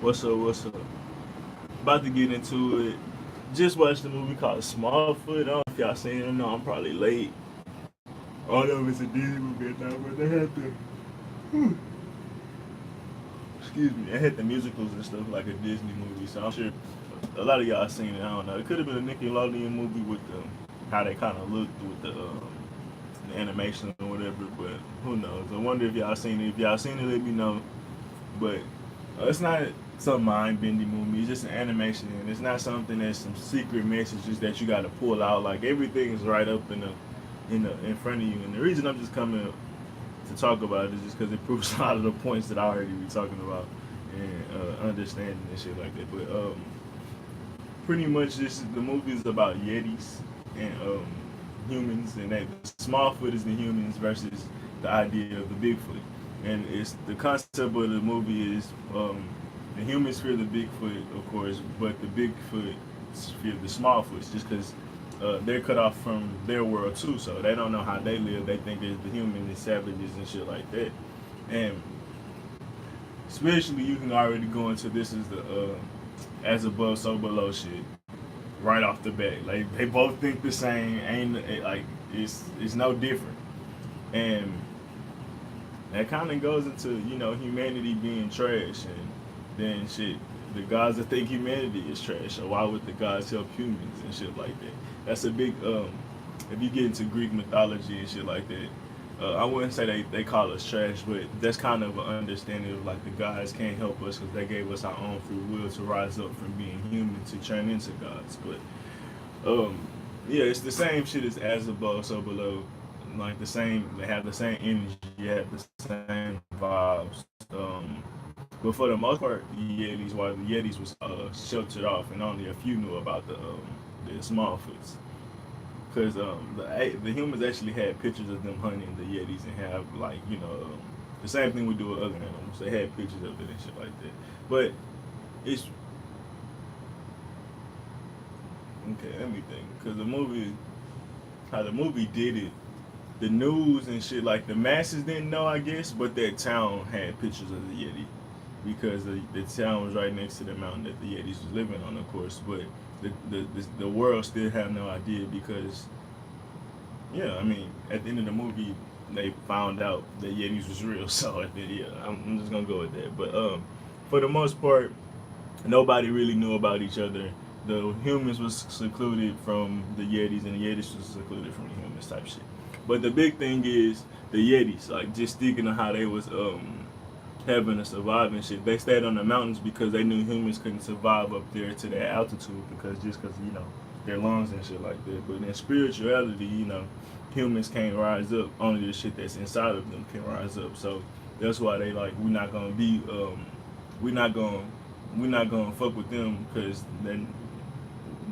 What's up? What's up? About to get into it. Just watched a movie called Smallfoot. I don't know if y'all seen it or not. I'm probably late. All of it's a Disney movie now, but they had excuse me, they had the musicals and stuff like a Disney movie. So I'm sure a lot of y'all seen it. I don't know. It could have been a Nickelodeon movie with how they kind of looked with the animation or whatever. But who knows? I wonder if y'all seen it. If y'all seen it, let me know. But it's not some mind bending movie. It's just an animation, and it's not something that's some secret messages that you got to pull out. Like everything is right up in front of you. And the reason I'm just coming to talk about it is just because it proves a lot of the points that I already be talking about and understanding and shit like that. But pretty much the movie is about Yetis and humans, and that the Smallfoot is the humans versus the idea of the Bigfoot. And it's the concept of the movie is the humans fear the Bigfoot, of course, but the Bigfoot fear the Smallfoots, just because they're cut off from their world too, so they don't know how they live. They think it's the human is savages and shit like that. And spiritually, you can already go into this as the as above, so below shit right off the bat. Like they both think the same. Ain't like it's no different. And that kind of goes into humanity being trash, and then shit. The gods that think humanity is trash, so why would the gods help humans and shit like that? That's a big if you get into Greek mythology and shit like that. I wouldn't say they call us trash, but that's kind of an understanding of like the gods can't help us because they gave us our own free will to rise up from being human to turn into gods. But yeah, it's the same shit as above, so below. Like the same, they have the same energy, you have the same vibes. But for the most part, the Yetis, while the Yetis was sheltered off, and only a few knew about the Smallfoots, because the humans actually had pictures of them hunting the Yetis and have like the same thing we do with other animals. They had pictures of it and shit like that. But it's okay. Let me think, because how the movie did it, the news and shit, like the masses didn't know, I guess, but that town had pictures of the Yeti because the town was right next to the mountain that the Yetis was living on, of course. But the world still had no idea because, yeah, I mean, at the end of the movie, they found out that Yetis was real. So yeah, I'm just gonna go with that. But for the most part, nobody really knew about each other. The humans was secluded from the Yetis, and the Yetis was secluded from the humans, type shit. But the big thing is the Yetis, like just thinking of how they was having to survive and shit. They stayed on the mountains because they knew humans couldn't survive up there to that altitude because their lungs and shit like that. But in spirituality, humans can't rise up. Only the shit that's inside of them can rise up. So that's why they like we're not gonna we're not gonna fuck with them because then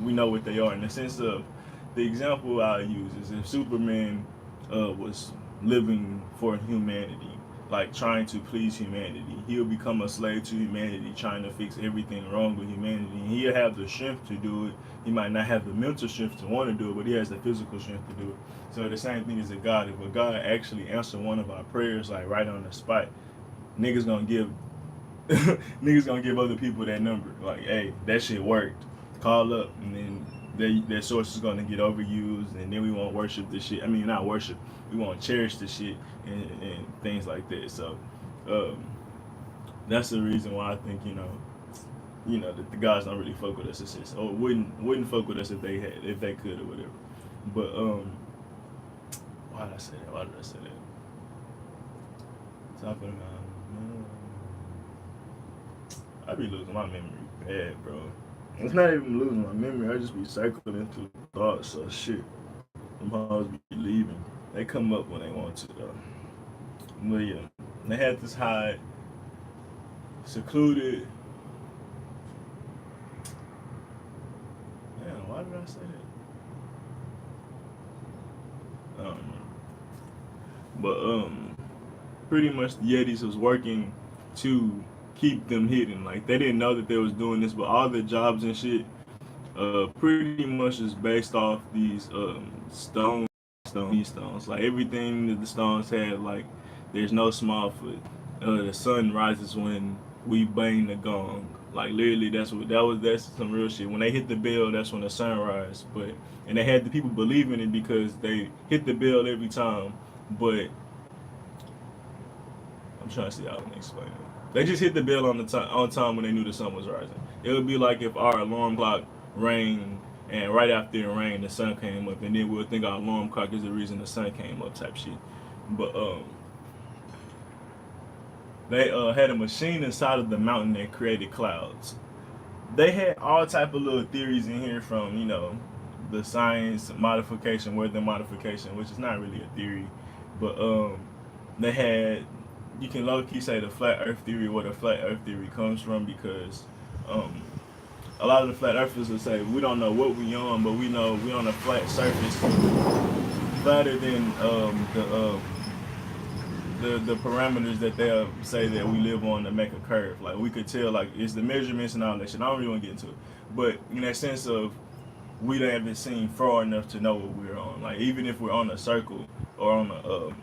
we know what they are. In the sense of the example I use is if Superman was living for humanity, like trying to please humanity, he'll become a slave to humanity, trying to fix everything wrong with humanity. And he'll have the strength to do it. He might not have the mental strength to want to do it, but he has the physical strength to do it. So the same thing as a God. If a God actually answer one of our prayers, like right on the spot, niggas gonna give niggas gonna give other people that number. Like, hey, that shit worked. Call up, and then their source is gonna get overused, and then we won't worship this shit. I mean, not worship. We won't cherish the shit and things like that. So, um, that's the reason why I think that the guys don't really fuck with us. It's just, or wouldn't fuck with us if they could or whatever. But why did I say that? Why did I say that? Talking about. I be losing my memory bad, bro. It's not even losing my memory. I just be cycling through thoughts. So shit, them hoes be leaving. They come up when they want to though. But yeah, they had this high, secluded. Man, why did I say that? I don't know. But pretty much the Yetis was working to keep them hidden. Like they didn't know that they was doing this, but all their jobs and shit pretty much is based off these these stones. Like everything that the stones had, like there's no small foot. The sun rises when we bang the gong. Like literally, that's some real shit. When they hit the bell, that's when the sun rise. But and they had the people believing it because they hit the bell every time. But I'm trying to see how I can explain it. They just hit the bell on time when they knew the sun was rising. It would be like if our alarm clock rang and right after it rang the sun came up, and then we would think our alarm clock is the reason the sun came up type shit. But they had a machine inside of the mountain that created clouds. They had all type of little theories in here from the science modification, weather modification, which is not really a theory, but they had, you can low key say the flat Earth theory, where the flat Earth theory comes from, because um, a lot of the flat earthers will say we don't know what we on, but we know we on a flat surface, flatter than the parameters that they'll say that we live on to make a curve. Like we could tell, like it's the measurements and all that shit. I don't really want to get into it, but in that sense of we haven't seen far enough to know what we're on. Like even if we're on a circle or on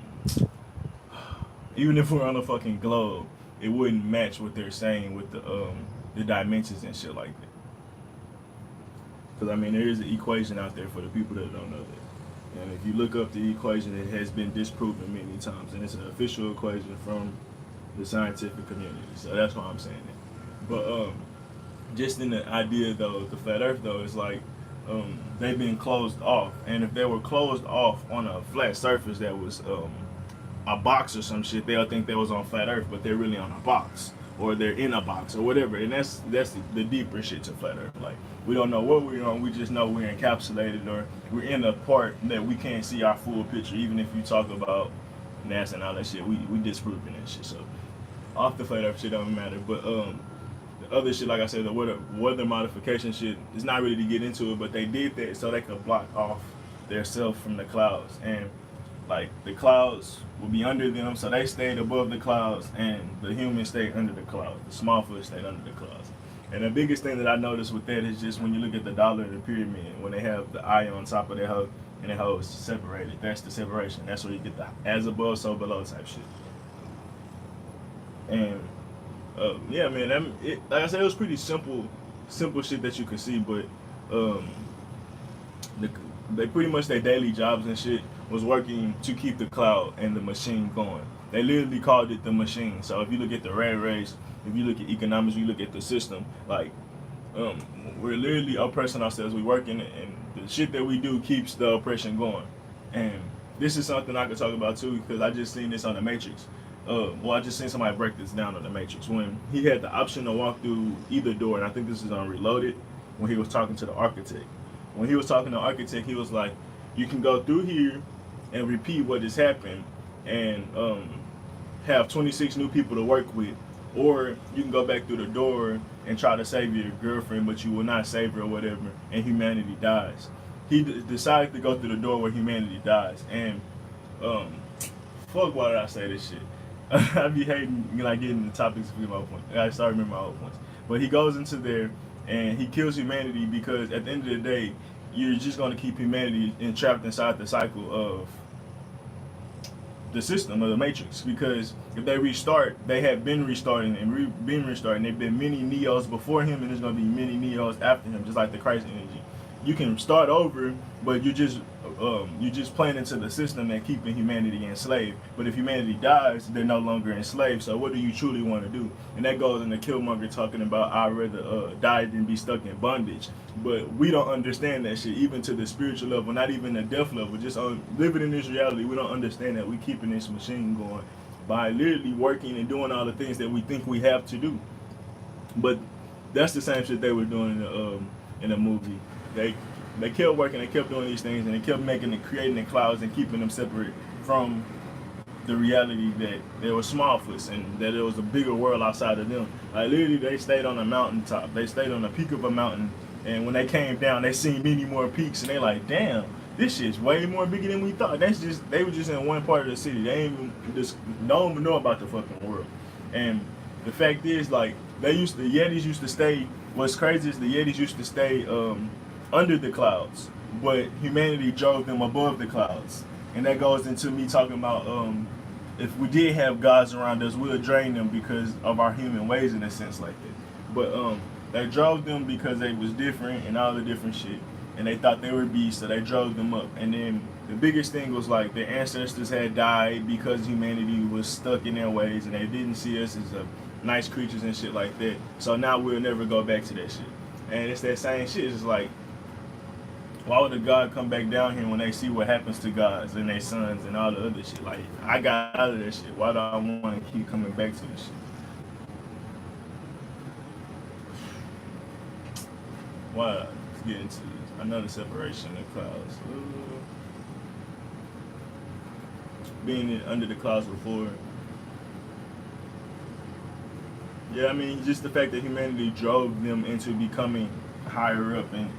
even if we're on a fucking globe, it wouldn't match what they're saying with the dimensions and shit like that. Because I mean, there is an equation out there for the people that don't know that. And if you look up the equation, it has been disproven many times, and it's an official equation from the scientific community. So that's why I'm saying that. But just in the idea though, the flat Earth though, it's like they've been closed off, and if they were closed off on a flat surface that was a box or some shit, they'll think they was on flat Earth, but they're really on a box, or they're in a box or whatever. And that's the deeper shit to flat Earth. Like we don't know what we're on, we just know we're encapsulated, or we're in a part that we can't see our full picture. Even if you talk about NASA and all that shit, we disproving that shit. So off the flat Earth shit don't matter. But the other shit, like I said, the weather modification shit is not really to get into it, but they did that so they could block off their self from the clouds. And like the clouds will be under them, so they stayed above the clouds, and the humans stayed under the clouds. The Smallfoot stayed under the clouds. And the biggest thing that I noticed with that is just when you look at the dollar and the pyramid, when they have the eye on top of their hoe and the hoe is separated, that's the separation. That's where you get the as above, so below type shit. And yeah, man, like I said, it was pretty simple shit that you could see, but they pretty much their daily jobs and shit was working to keep the cloud and the machine going. They literally called it the machine. So if you look at the rat race, if you look at economics, you look at the system, like we're literally oppressing ourselves. We working, and the shit that we do keeps the oppression going. And this is something I could talk about too, because I just seen this on the Matrix. I just seen somebody break this down on the Matrix when he had the option to walk through either door, and I think this is on Reloaded, when he was talking to the architect. When he was talking to the architect, he was like, you can go through here and repeat what has happened and have 26 new people to work with, or you can go back through the door and try to save your girlfriend, but you will not save her or whatever, and humanity dies. He decided to go through the door where humanity dies. And fuck, why did I say this shit? I be hating, like, getting the topics to my point. I start remembering my old points. But he goes into there and he kills humanity because at the end of the day, you're just going to keep humanity entrapped inside the cycle of the system of the Matrix. Because if they restart, they have been restarting and been restarting. There've been many Neos before him, and there's going to be many Neos after him, just like the Christ energy. You can start over, but you're just playing into the system and keeping humanity enslaved. But if humanity dies, they're no longer enslaved. So what do you truly want to do? And that goes into Killmonger talking about I'd rather die than be stuck in bondage. But we don't understand that shit, even to the spiritual level, not even the death level. Just living in this reality, we don't understand that we keeping this machine going by literally working and doing all the things that we think we have to do. But that's the same shit they were doing in the movie. They kept working, they kept doing these things, and they kept creating the clouds and keeping them separate from the reality that there were Smallfoots and that there was a bigger world outside of them. Like literally, they stayed on a mountaintop. They stayed on the peak of a mountain, and when they came down, they seen many more peaks, and they like, damn, this shit's way more bigger than we thought. They were just in one part of the city. They ain't even no one would know about the fucking world. And the fact is, like, the Yetis used to stay. What's crazy is the Yetis used to stay under the clouds, but humanity drove them above the clouds. And that goes into me talking about if we did have gods around us, we'll drain them because of our human ways in a sense like that. But they drove them because they was different and all the different shit, and they thought they were beasts, so they drove them up. And then the biggest thing was like their ancestors had died because humanity was stuck in their ways, and they didn't see us as nice creatures and shit like that. So now we'll never go back to that shit. And it's that same shit. It's like, why would a God come back down here when they see what happens to gods and their sons and all the other shit? Like, I got out of that shit. Why do I want to keep coming back to this shit? Why? Let's get into this. Another separation of clouds. Being under the clouds before. Yeah, I mean, just the fact that humanity drove them into becoming higher up and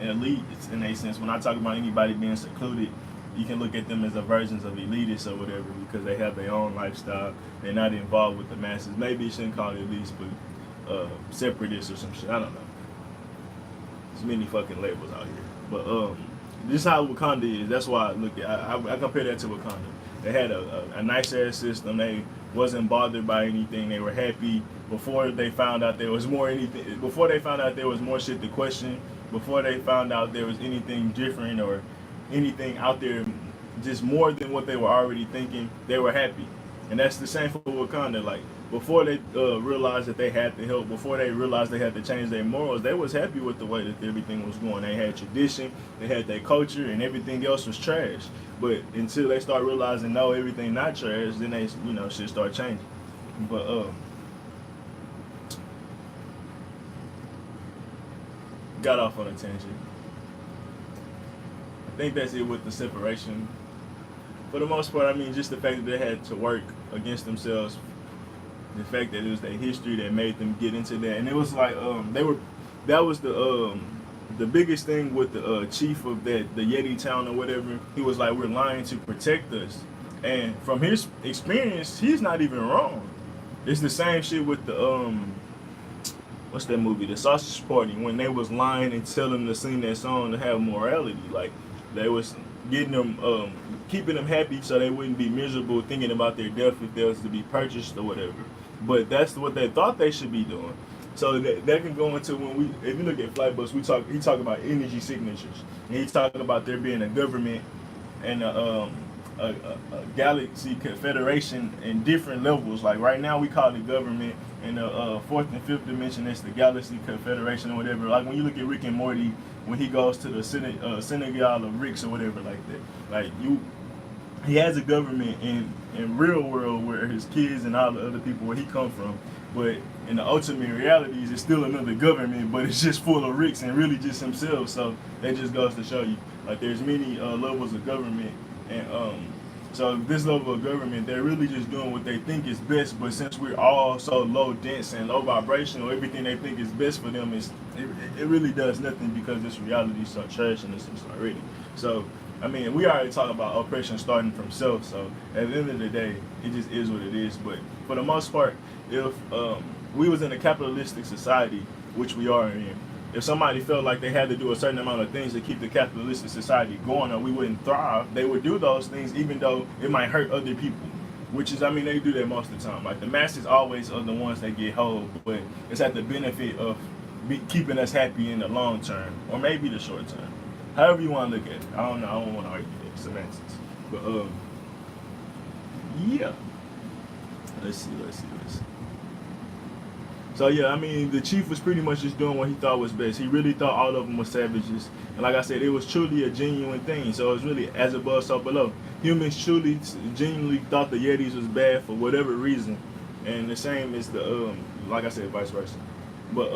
elite in a sense. When I talk about anybody being secluded, you can look at them as a versions of elitists or whatever because they have their own lifestyle. They're not involved with the masses. Maybe you shouldn't call it elites, but separatists or some shit. I don't know. There's many fucking labels out here. But this is how Wakanda is. That's why I look at. I compare that to Wakanda. They had a nice ass system. They wasn't bothered by anything. They were happy before they found out there was more anything. Before they found out there was more shit to question. Before they found out there was anything different or anything out there, just more than what they were already thinking. They were happy, and that's the same for Wakanda. Like before they realized that they had to help. Before they realized they had to change their morals, they was happy with the way that everything was going. They had tradition. They had their culture, and everything else was trash. But until they start realizing, no, everything not trash, then they, shit start changing. But got off on a tangent. I think that's it with the separation. For the most part, I mean, just the fact that they had to work against themselves, the fact that it was their history that made them get into that, and it was like that was the biggest thing with the chief of the Yeti town or whatever. He was like, we're lying to protect us. And from his experience, he's not even wrong. It's the same shit with the, what's that movie? The Sausage Party, when they was lying and telling them to sing that song to have morality. Like, they was getting them, keeping them happy so they wouldn't be miserable thinking about their death if they was to be purchased or whatever. But that's what they thought they should be doing. So that can go into when if you look at Flightbus, he talk about energy signatures, and he talking about there being a government and a galaxy confederation in different levels. Like right now we call it government, and the fourth and fifth dimension is the galaxy confederation or whatever. Like when you look at Rick and Morty, when he goes to the synagogue of Ricks or whatever like that, like he has a government in real world where his kids and all the other people where he come from. But in the ultimate realities, it's still another government, but it's just full of Ricks and really just himself. So that just goes to show you, like there's many levels of government, and so this level of government, they're really just doing what they think is best. But since we're all so low dense and low vibrational, everything they think is best for them it really does nothing because this reality is so trash in this sense already. So I mean, we already talked about oppression starting from self. So at the end of the day, it just is what it is. But for the most part, if we was in a capitalistic society, which we are in, if somebody felt like they had to do a certain amount of things to keep the capitalistic society going or we wouldn't thrive, they would do those things even though it might hurt other people. Which is, I mean, they do that most of the time. Like the masses always are the ones that get whole, but it's at the benefit of keeping us happy in the long term or maybe the short term. However you want to look at it. I don't know. I don't want to argue that. Semantics. But, yeah. Let's see. So, yeah, I mean, the chief was pretty much just doing what he thought was best. He really thought all of them were savages. And like I said, it was truly a genuine thing. So, it was really as above, so below. Humans truly, genuinely thought the Yetis was bad for whatever reason. And the same is the, like I said, vice versa. But,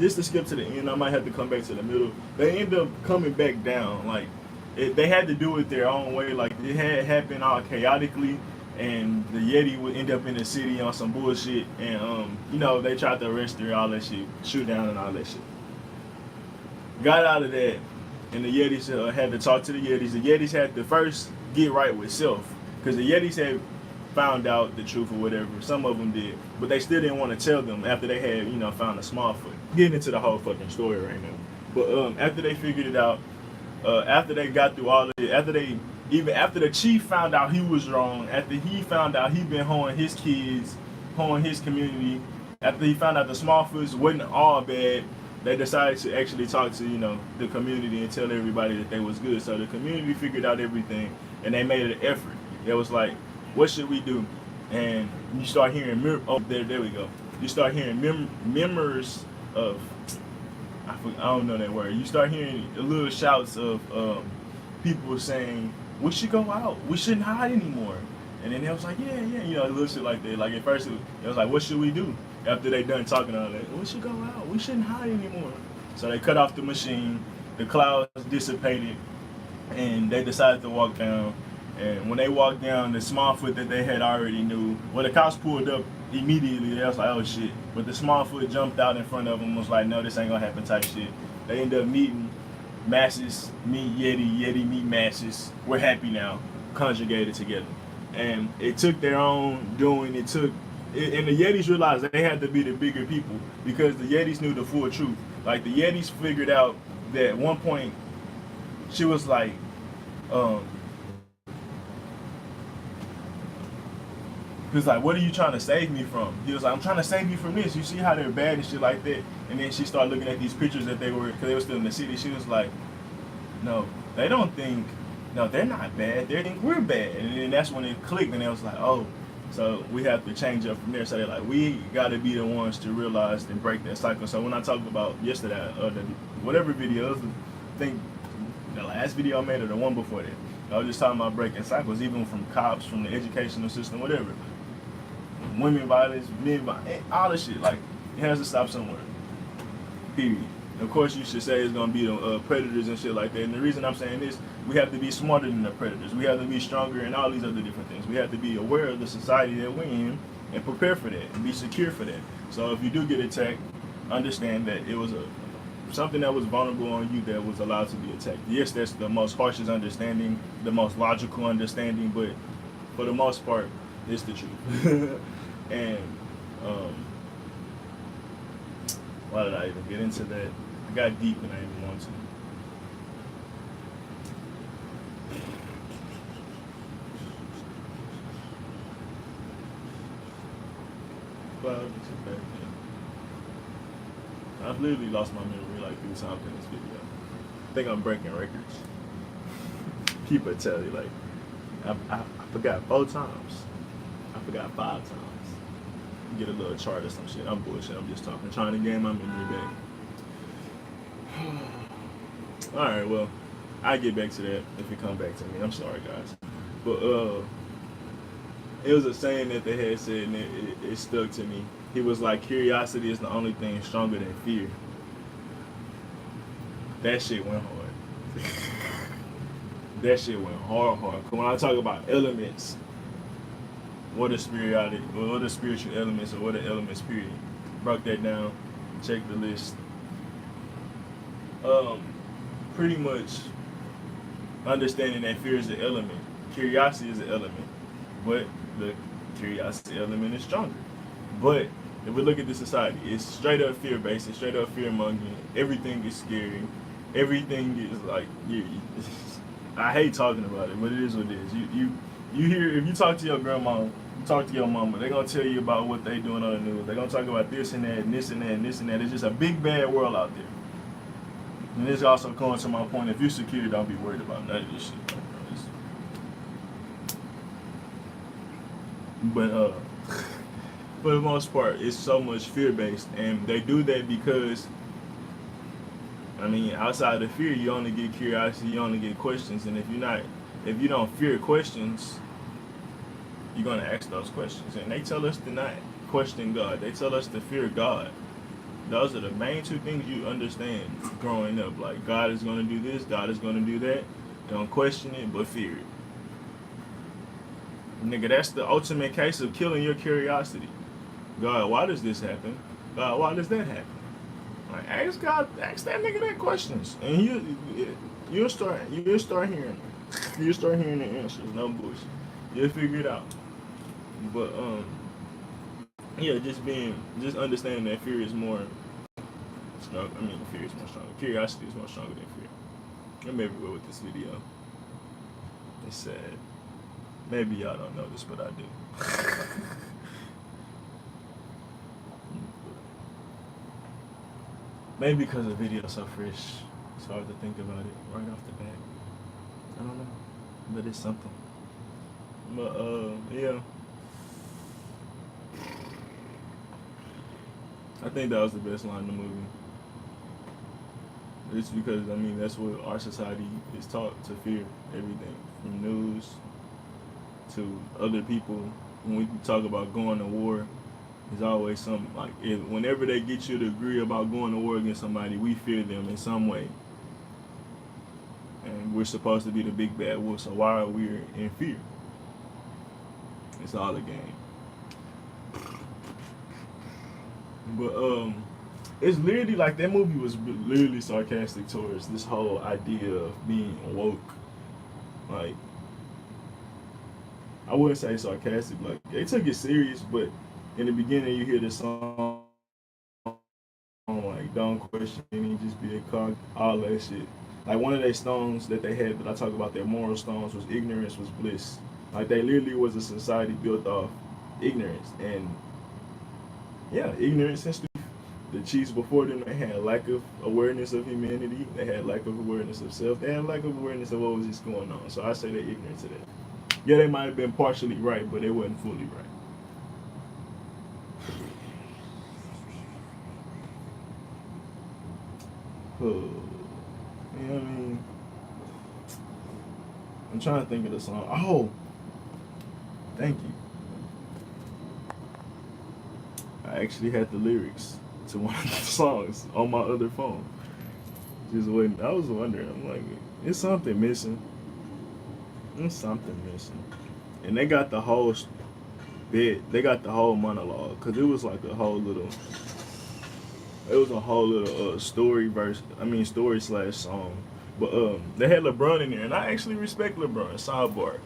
just to skip to the end, I might have to come back to the middle. They end up coming back down. Like, they had to do it their own way. Like, it had happened all chaotically, and the Yeti would end up in the city on some bullshit. And, they tried to arrest her, all that shit, shoot down and all that shit. Got out of that, and the Yetis had to talk to the Yetis. The Yetis had to first get right with self, because the Yetis had found out the truth or whatever. Some of them did, but they still didn't want to tell them after they had, found a small foot. Getting into the whole fucking story right now. But after they figured it out, after they got through all of it, after they even after the chief found out he was wrong, after he found out he been hoeing his kids, hoeing his community, after he found out the Smallfoots wasn't all bad, they decided to actually talk to, the community and tell everybody that they was good. So the community figured out everything and they made an effort. It was like, what should we do? And you start hearing, there we go. You start hearing members of, I don't know that word. You start hearing little shouts of people saying, we should go out. We shouldn't hide anymore. And then they was like, yeah, little shit like that. Like at first it was like, what should we do? After they done talking all that, we should go out. We shouldn't hide anymore. So they cut off the machine. The clouds dissipated, and they decided to walk down. And when they walked down, the Smallfoot that they had already knew, well, the cops pulled up immediately. They was like, oh shit. But the Smallfoot jumped out in front of them, was like, no, this ain't gonna happen type shit. They ended up meeting. Masses meet Yeti, Yeti meet Masses. We're happy now, conjugated together. And it took their own doing. And the Yetis realized they had to be the bigger people because the Yetis knew the full truth. Like the Yetis figured out that at one point she was like, he was like, what are you trying to save me from? He was like, I'm trying to save you from this. You see how they're bad and shit like that? And then she started looking at these pictures that because they were still in the city. She was like, no, they're not bad. They think we're bad. And then that's when it clicked and it was like, oh, so we have to change up from there. So they're like, we got to be the ones to realize and break that cycle. So when I talked about yesterday, whatever videos, I think the last video I made or the one before that, I was just talking about breaking cycles, even from cops, from the educational system, whatever. Women violence, men violence, all this shit. Like, it has to stop somewhere. Period. Of course, you should say it's going to be the predators and shit like that. And the reason I'm saying this, we have to be smarter than the predators. We have to be stronger and all these other different things. We have to be aware of the society that we're in and prepare for that and be secure for that. So if you do get attacked, understand that it was something that was vulnerable on you that was allowed to be attacked. Yes, that's the most harshest understanding, the most logical understanding, but for the most part, it's the truth. And why did I even get into that? I got deep and I didn't want to. Well, I've literally lost my memory like 3 times in this video. I think I'm breaking records. People tell you like, I forgot 4 times. I forgot 5 times. Get a little chart or some shit. I'm bullshit. I'm just talking, trying to gain my memory back. All right, well, I'll get back to that if it come back to me. I'm sorry, guys. But it was a saying that they had said, and it stuck to me. He was like, curiosity is the only thing stronger than fear. That shit went hard. That shit went hard. When I talk about elements, what are spiritual elements, or what are elements, period. Broke that down, check the list. Pretty much understanding that fear is an element, curiosity is an element, but the curiosity element is stronger. But if we look at the society, it's straight up fear based, it's straight up fear mongering. Everything is scary. Everything is like, I hate talking about it, but it is what it is. You hear, if you talk to your grandma, you talk to your mama, they're going to tell you about what they doing on the news. They're going to talk about this and that and this and that and this and that. It's just a big bad world out there. And this also comes to my point, if you're secure, don't be worried about none of this shit. But for the most part, it's so much fear-based. And they do that because, I mean, outside of fear, you only get curiosity, you only get questions. And if you don't fear questions, you're going to ask those questions. And they tell us to not question God. They tell us to fear God. Those are the main 2 things you understand growing up. Like, God is going to do this, God is going to do that. Don't question it, but fear it. Nigga, that's the ultimate case of killing your curiosity. God, why does this happen? God, why does that happen? Like, ask that nigga that questions. And you'll start hearing the answers. No bullshit. You'll figure it out. But yeah, just understanding that fear is more strong. I mean, fear is more stronger. Curiosity is more stronger than fear. I'm everywhere with this video. It's sad. Maybe y'all don't know this, but I do. Maybe because the video's so fresh, it's hard to think about it right off the bat. I don't know, but it's something. But yeah, I think that was the best line in the movie. It's because I mean that's what our society is taught to fear everything from news to other people. When we talk about going to war, there's always some like whenever they get you to agree about going to war against somebody, we fear them in some way, and we're supposed to be the big bad wolf. So why are we in fear? It's all a game. But it's literally like that movie was literally sarcastic towards this whole idea of being woke. Like I wouldn't say sarcastic. Like they took it serious, but in the beginning you hear this song like "Don't Question Me, Just Be a Cock," all that shit. Like one of their stones that they had that I talk about their moral stones was ignorance was bliss. Like they literally was a society built off ignorance and yeah, ignorance and stupidity. The chiefs before them, they had lack of awareness of humanity. They had lack of awareness of self. They had lack of awareness of what was just going on. So I say they're ignorant to that. Yeah, they might have been partially right, but they wasn't fully right. You know what I mean? I'm trying to think of the song. Oh, thank you. I actually had the lyrics to one of the songs on my other phone. Just waiting. I was wondering. I'm like, it's something missing. There's something missing. And they got the whole bit. They got the whole monologue because it was like a whole little. It was a whole little story verse. I mean story slash song. But they had LeBron in there, and I actually respect LeBron. Sidebar.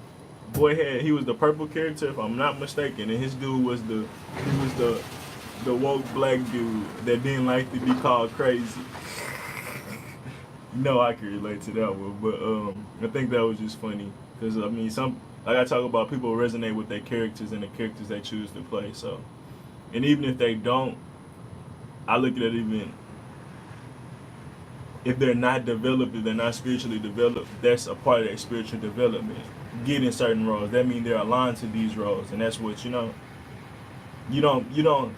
He was the purple character if I'm not mistaken, and his dude was the woke black dude that didn't like to be called crazy. No, I can relate to that one, but I think that was just funny because I mean, some like I talk about, people resonate with their characters and the characters they choose to play. So, and even if they don't, I look at it even if they're not developed, if they're not spiritually developed, that's a part of their spiritual development. Getting certain roles, that means they're aligned to these roles, and that's what you don't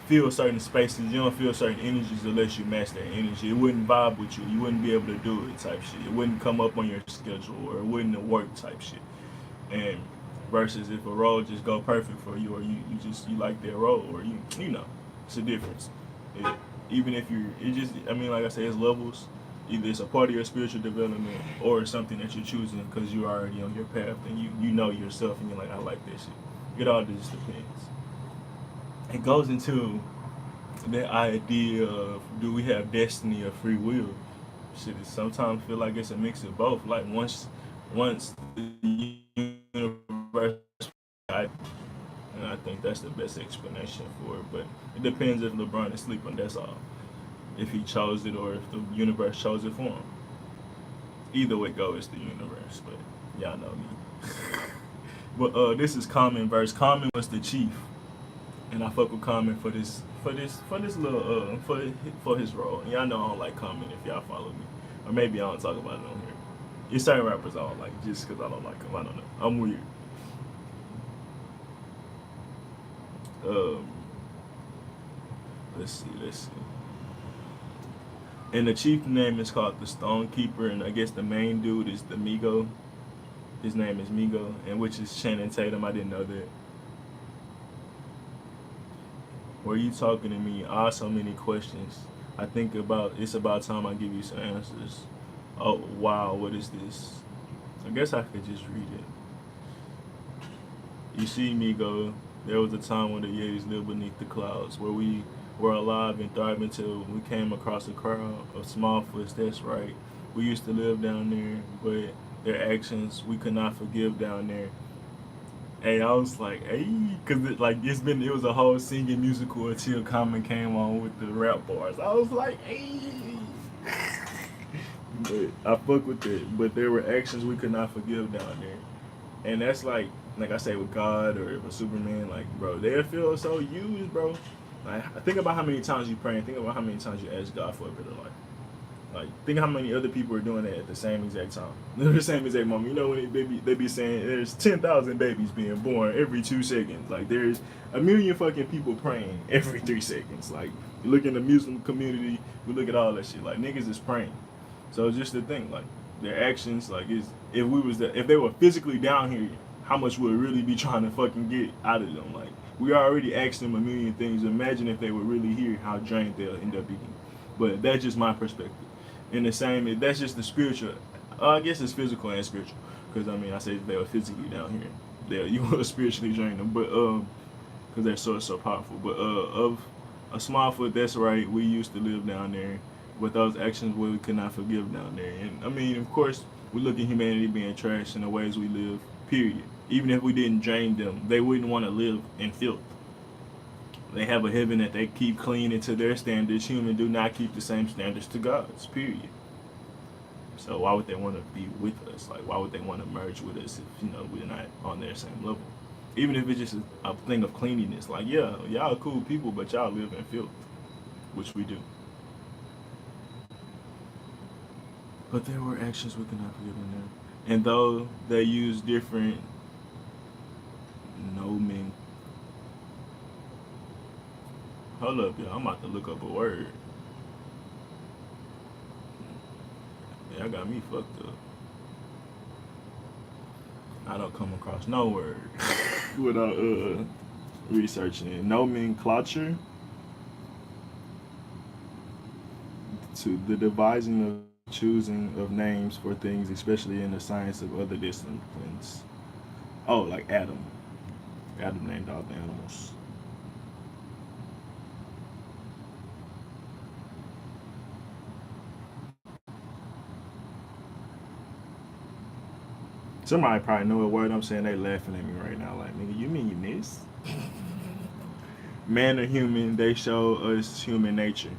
feel certain spaces, you don't feel certain energies unless you match that energy. It wouldn't vibe with you. You wouldn't be able to do it type shit. It wouldn't come up on your schedule or it wouldn't work type shit. And versus if a role just go perfect for you or you like that role or you know, it's a difference. Even if I mean like I say, it's levels. Either it's a part of your spiritual development or it's something that you're choosing because you're already on your path and you know yourself and you're like, I like this shit. It all just depends. It goes into that idea of do we have destiny or free will? Shit, it sometimes feel like it's a mix of both. Like once the universe, and I think that's the best explanation for it. But it depends if LeBron is sleeping. That's all. If he chose it or if the universe chose it for him. Either way go, it's the universe. But y'all know me. But this is Common verse. Common was the chief. And I fuck with Common for this little for his role. And y'all know I don't like Common if y'all follow me, or maybe I don't talk about it on here. There's certain rappers I don't like just because I don't like them. I don't know. I'm weird. Let's see. And the chief name is called the Stonekeeper, and I guess the main dude is the Migo. His name is Migo, and which is Channing Tatum. I didn't know that. Were you talking to me? I ask so many questions. I think it's about time I give you some answers. Oh wow, what is this? I guess I could just read it. You see, Migo, there was a time when the Yetis lived beneath the clouds, where we were alive and thriving until we came across a crowd of Smallfoots. That's right. We used to live down there, but their actions we could not forgive down there. Hey, I was like, hey, cause it was a whole singing musical until Common came on with the rap bars. I was like, hey, but I fuck with it. But there were actions we could not forgive down there. And that's like I say with God or with Superman, like bro, they feel so used, bro. Like think about how many times you pray and think about how many times you ask God for a better life. Like, think how many other people are doing that at the same exact time, the same exact moment. You know when they be saying there's 10,000 babies being born every 2 seconds. Like there's a million fucking people praying every 3 seconds. Like you look in the Muslim community, we look at all that shit. Like niggas is praying. So it's just the thing, like their actions, like is if they were physically down here, how much would really be trying to fucking get out of them? Like we already asked them a million things. Imagine if they were really here, how drained they'll end up being. But that's just my perspective. In the same, that's just the spiritual. I guess it's physical and spiritual, because I mean I say they were physically down here, you will spiritually drain them, but because they're so powerful. But of a small foot, that's right. We used to live down there, but those actions we could not forgive down there. And I mean, of course, we look at humanity being trash in the ways we live. Period. Even if we didn't drain them, they wouldn't want to live in filth. They have a heaven that they keep clean into their standards. Humans do not keep the same standards to God's. Period. So why would they want to be with us? Like, why would they want to merge with us if we're not on their same level? Even if it's just a thing of cleanliness. Like, yeah, y'all are cool people, but y'all live in filth, which we do. But there were actions we could not forgive in them. And though they use different nomen. Hold up, y'all. I'm about to look up a word. Y'all got me fucked up. I don't come across no word without researching it. Nomenclature to the devising of choosing of names for things, especially in the science of other disciplines. Oh, like Adam. Adam named all the animals. Somebody probably know a word I'm saying. They laughing at me right now. Like, nigga, you mean you miss? Man or human, they show us human nature.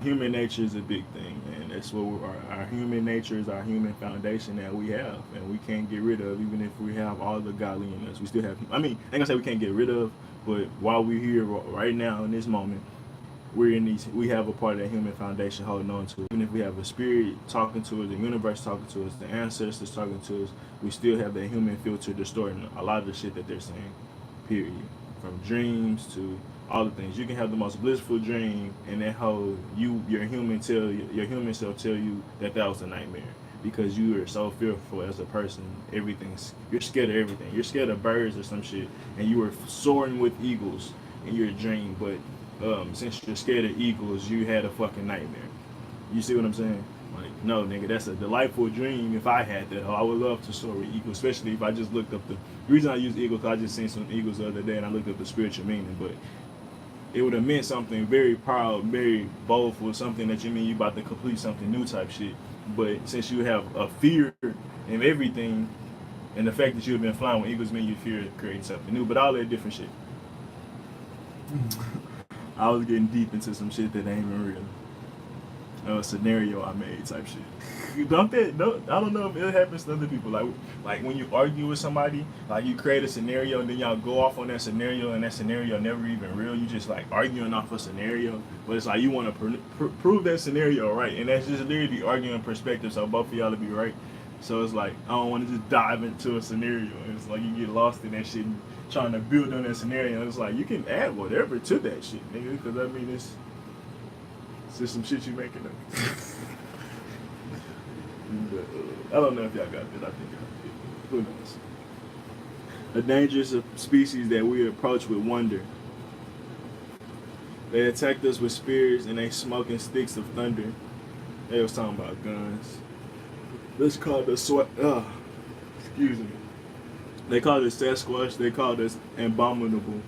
Human nature is a big thing, and that's what our human nature is, our human foundation that we have, and we can't get rid of. Even if we have all the godly in us, we still have. I mean, I ain't gonna say we can't get rid of, but while we're here right now in this moment, we're in these. We have a part of that human foundation holding on to it. Even if we have a spirit talking to us, the universe talking to us, the ancestors talking to us, we still have that human filter distorting a lot of the shit that they're saying. Period. From dreams to all the things. You can have the most blissful dream, and that whole your human self tell you that was a nightmare because you are so fearful as a person. You're scared of everything. You're scared of birds or some shit, and you were soaring with eagles in your dream. But since you're scared of eagles, you had a fucking nightmare. You see what I'm saying? Like, no, nigga, that's a delightful dream. If I had that, I would love to soar with eagles, especially if I just looked up the reason I use eagles. Cause I just seen some eagles the other day, and I looked up the spiritual meaning, but it would have meant something very proud, very boldful, something that you mean you about to complete something new type shit. But since you have a fear in everything, and the fact that you have been flying with eagles mean you fear creating something new. But all that different shit. I was getting deep into some shit that ain't even real. A scenario I made type shit. I don't know if it happens to other people. Like when you argue with somebody, like you create a scenario and then y'all go off on that scenario, and that scenario never even real. You just like arguing off a scenario, but it's like you want to prove that scenario right, and that's just literally arguing perspective. So both of y'all to be right. So it's like I don't want to just dive into a scenario. It's like you get lost in that shit and trying to build on that scenario. It's like you can add whatever to that shit, nigga. Because I mean it's just some shit you making up. But, I don't know if y'all got this. I think y'all did. Who knows? A dangerous species that we approach with wonder. They attacked us with spears and they smoking sticks of thunder. They was talking about guns. This called the excuse me. They called us Sasquatch. They called us abominable.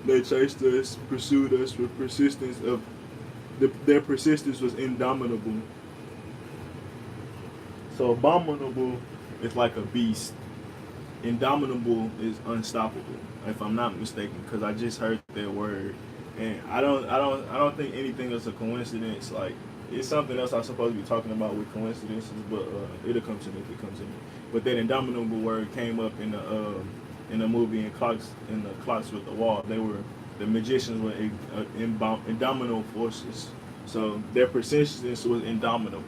They chased us, pursued us with persistence of their persistence was indomitable. So abominable is like a beast. Indomitable is unstoppable, if I'm not mistaken, because I just heard that word, and I don't think anything is a coincidence. Like it's something else I'm supposed to be talking about with coincidences, but it'll come to me if it comes to me. But that indomitable word came up in the movie in the clocks with the wall. They were the magicians were indomitable forces, so their persistence was indomitable.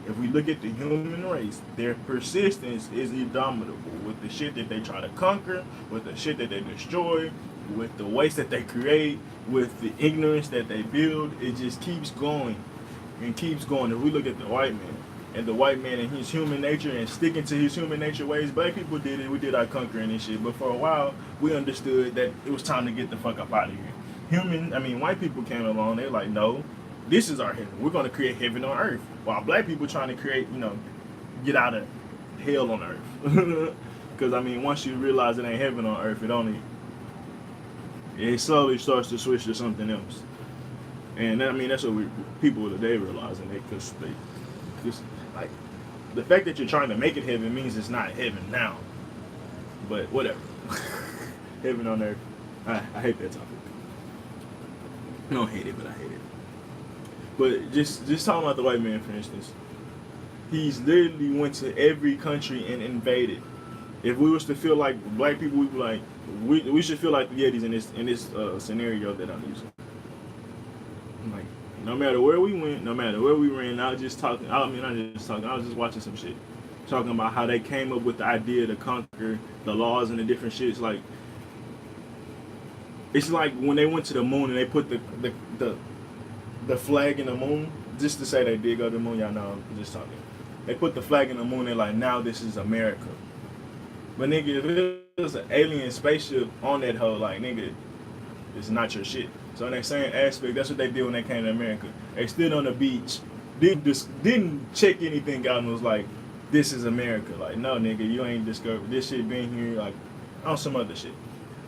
If we look at the human race, their persistence is indomitable with the shit that they try to conquer, with the shit that they destroy, with the waste that they create, with the ignorance that they build. It just keeps going and keeps going. If we look at the white man and the white man and his human nature and sticking to his human nature ways, black people did it. We did our conquering and shit. But for a while, we understood that it was time to get the fuck up out of here. White people came along. They're like, no, this is our heaven. We're going to create heaven on earth. While black people trying to create, get out of hell on earth. Because, once you realize it ain't heaven on earth, it slowly starts to switch to something else. And that's what people today realizing it, because like the fact that you're trying to make it heaven means it's not heaven now. But whatever. Heaven on earth. I hate that topic. I don't hate it, but I hate it. But just talking about the white man, for instance, he's literally went to every country and invaded. If we was to feel like black people, we'd be like, we should feel like the Yetis in this scenario that I'm using. Like, no matter where we went, no matter where we ran, I was just watching some shit, talking about how they came up with the idea to conquer the laws and the different shits. Like, it's like when they went to the moon and they put the flag in the moon, just to say they did go to the moon. Y'all know I'm just talking. They put the flag in the moon. They're like, now this is America. But nigga, if it was an alien spaceship on that hoe, like, nigga, it's not your shit. So in that same aspect, that's what they did when they came to America. They stood on the beach, didn't check anything out, and was like, this is America. Like, no, nigga, you ain't discovered this shit been here, like, on some other shit.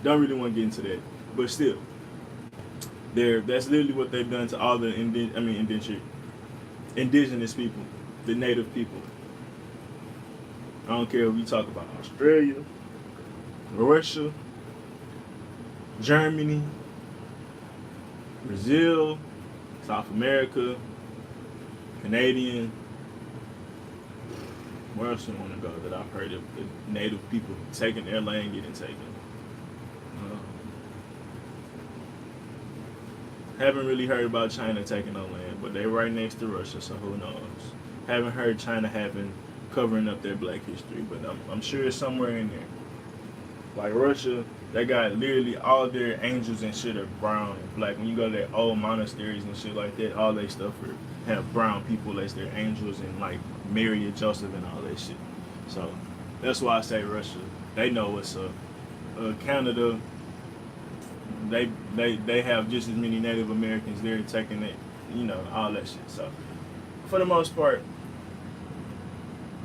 Don't really want to get into that. But still, that's literally what they've done to all the indigenous people, the native people. I don't care if we talk about Australia, Russia, Germany, Brazil, South America, Canadian. Where else do you want to go that I've heard of the native people taking their land, getting taken? Haven't really heard about China taking no land, but they're right next to Russia, so who knows? Haven't heard China covering up their black history, but I'm sure it's somewhere in there. Like Russia, they got literally all their angels and shit are brown and black. When you go to their old monasteries and shit like that, all their stuff have brown people as their angels, and like Mary and Joseph and all that shit. So that's why I say Russia. They know what's up. Canada, they have just as many Native Americans there taking it, all that shit. So for the most part,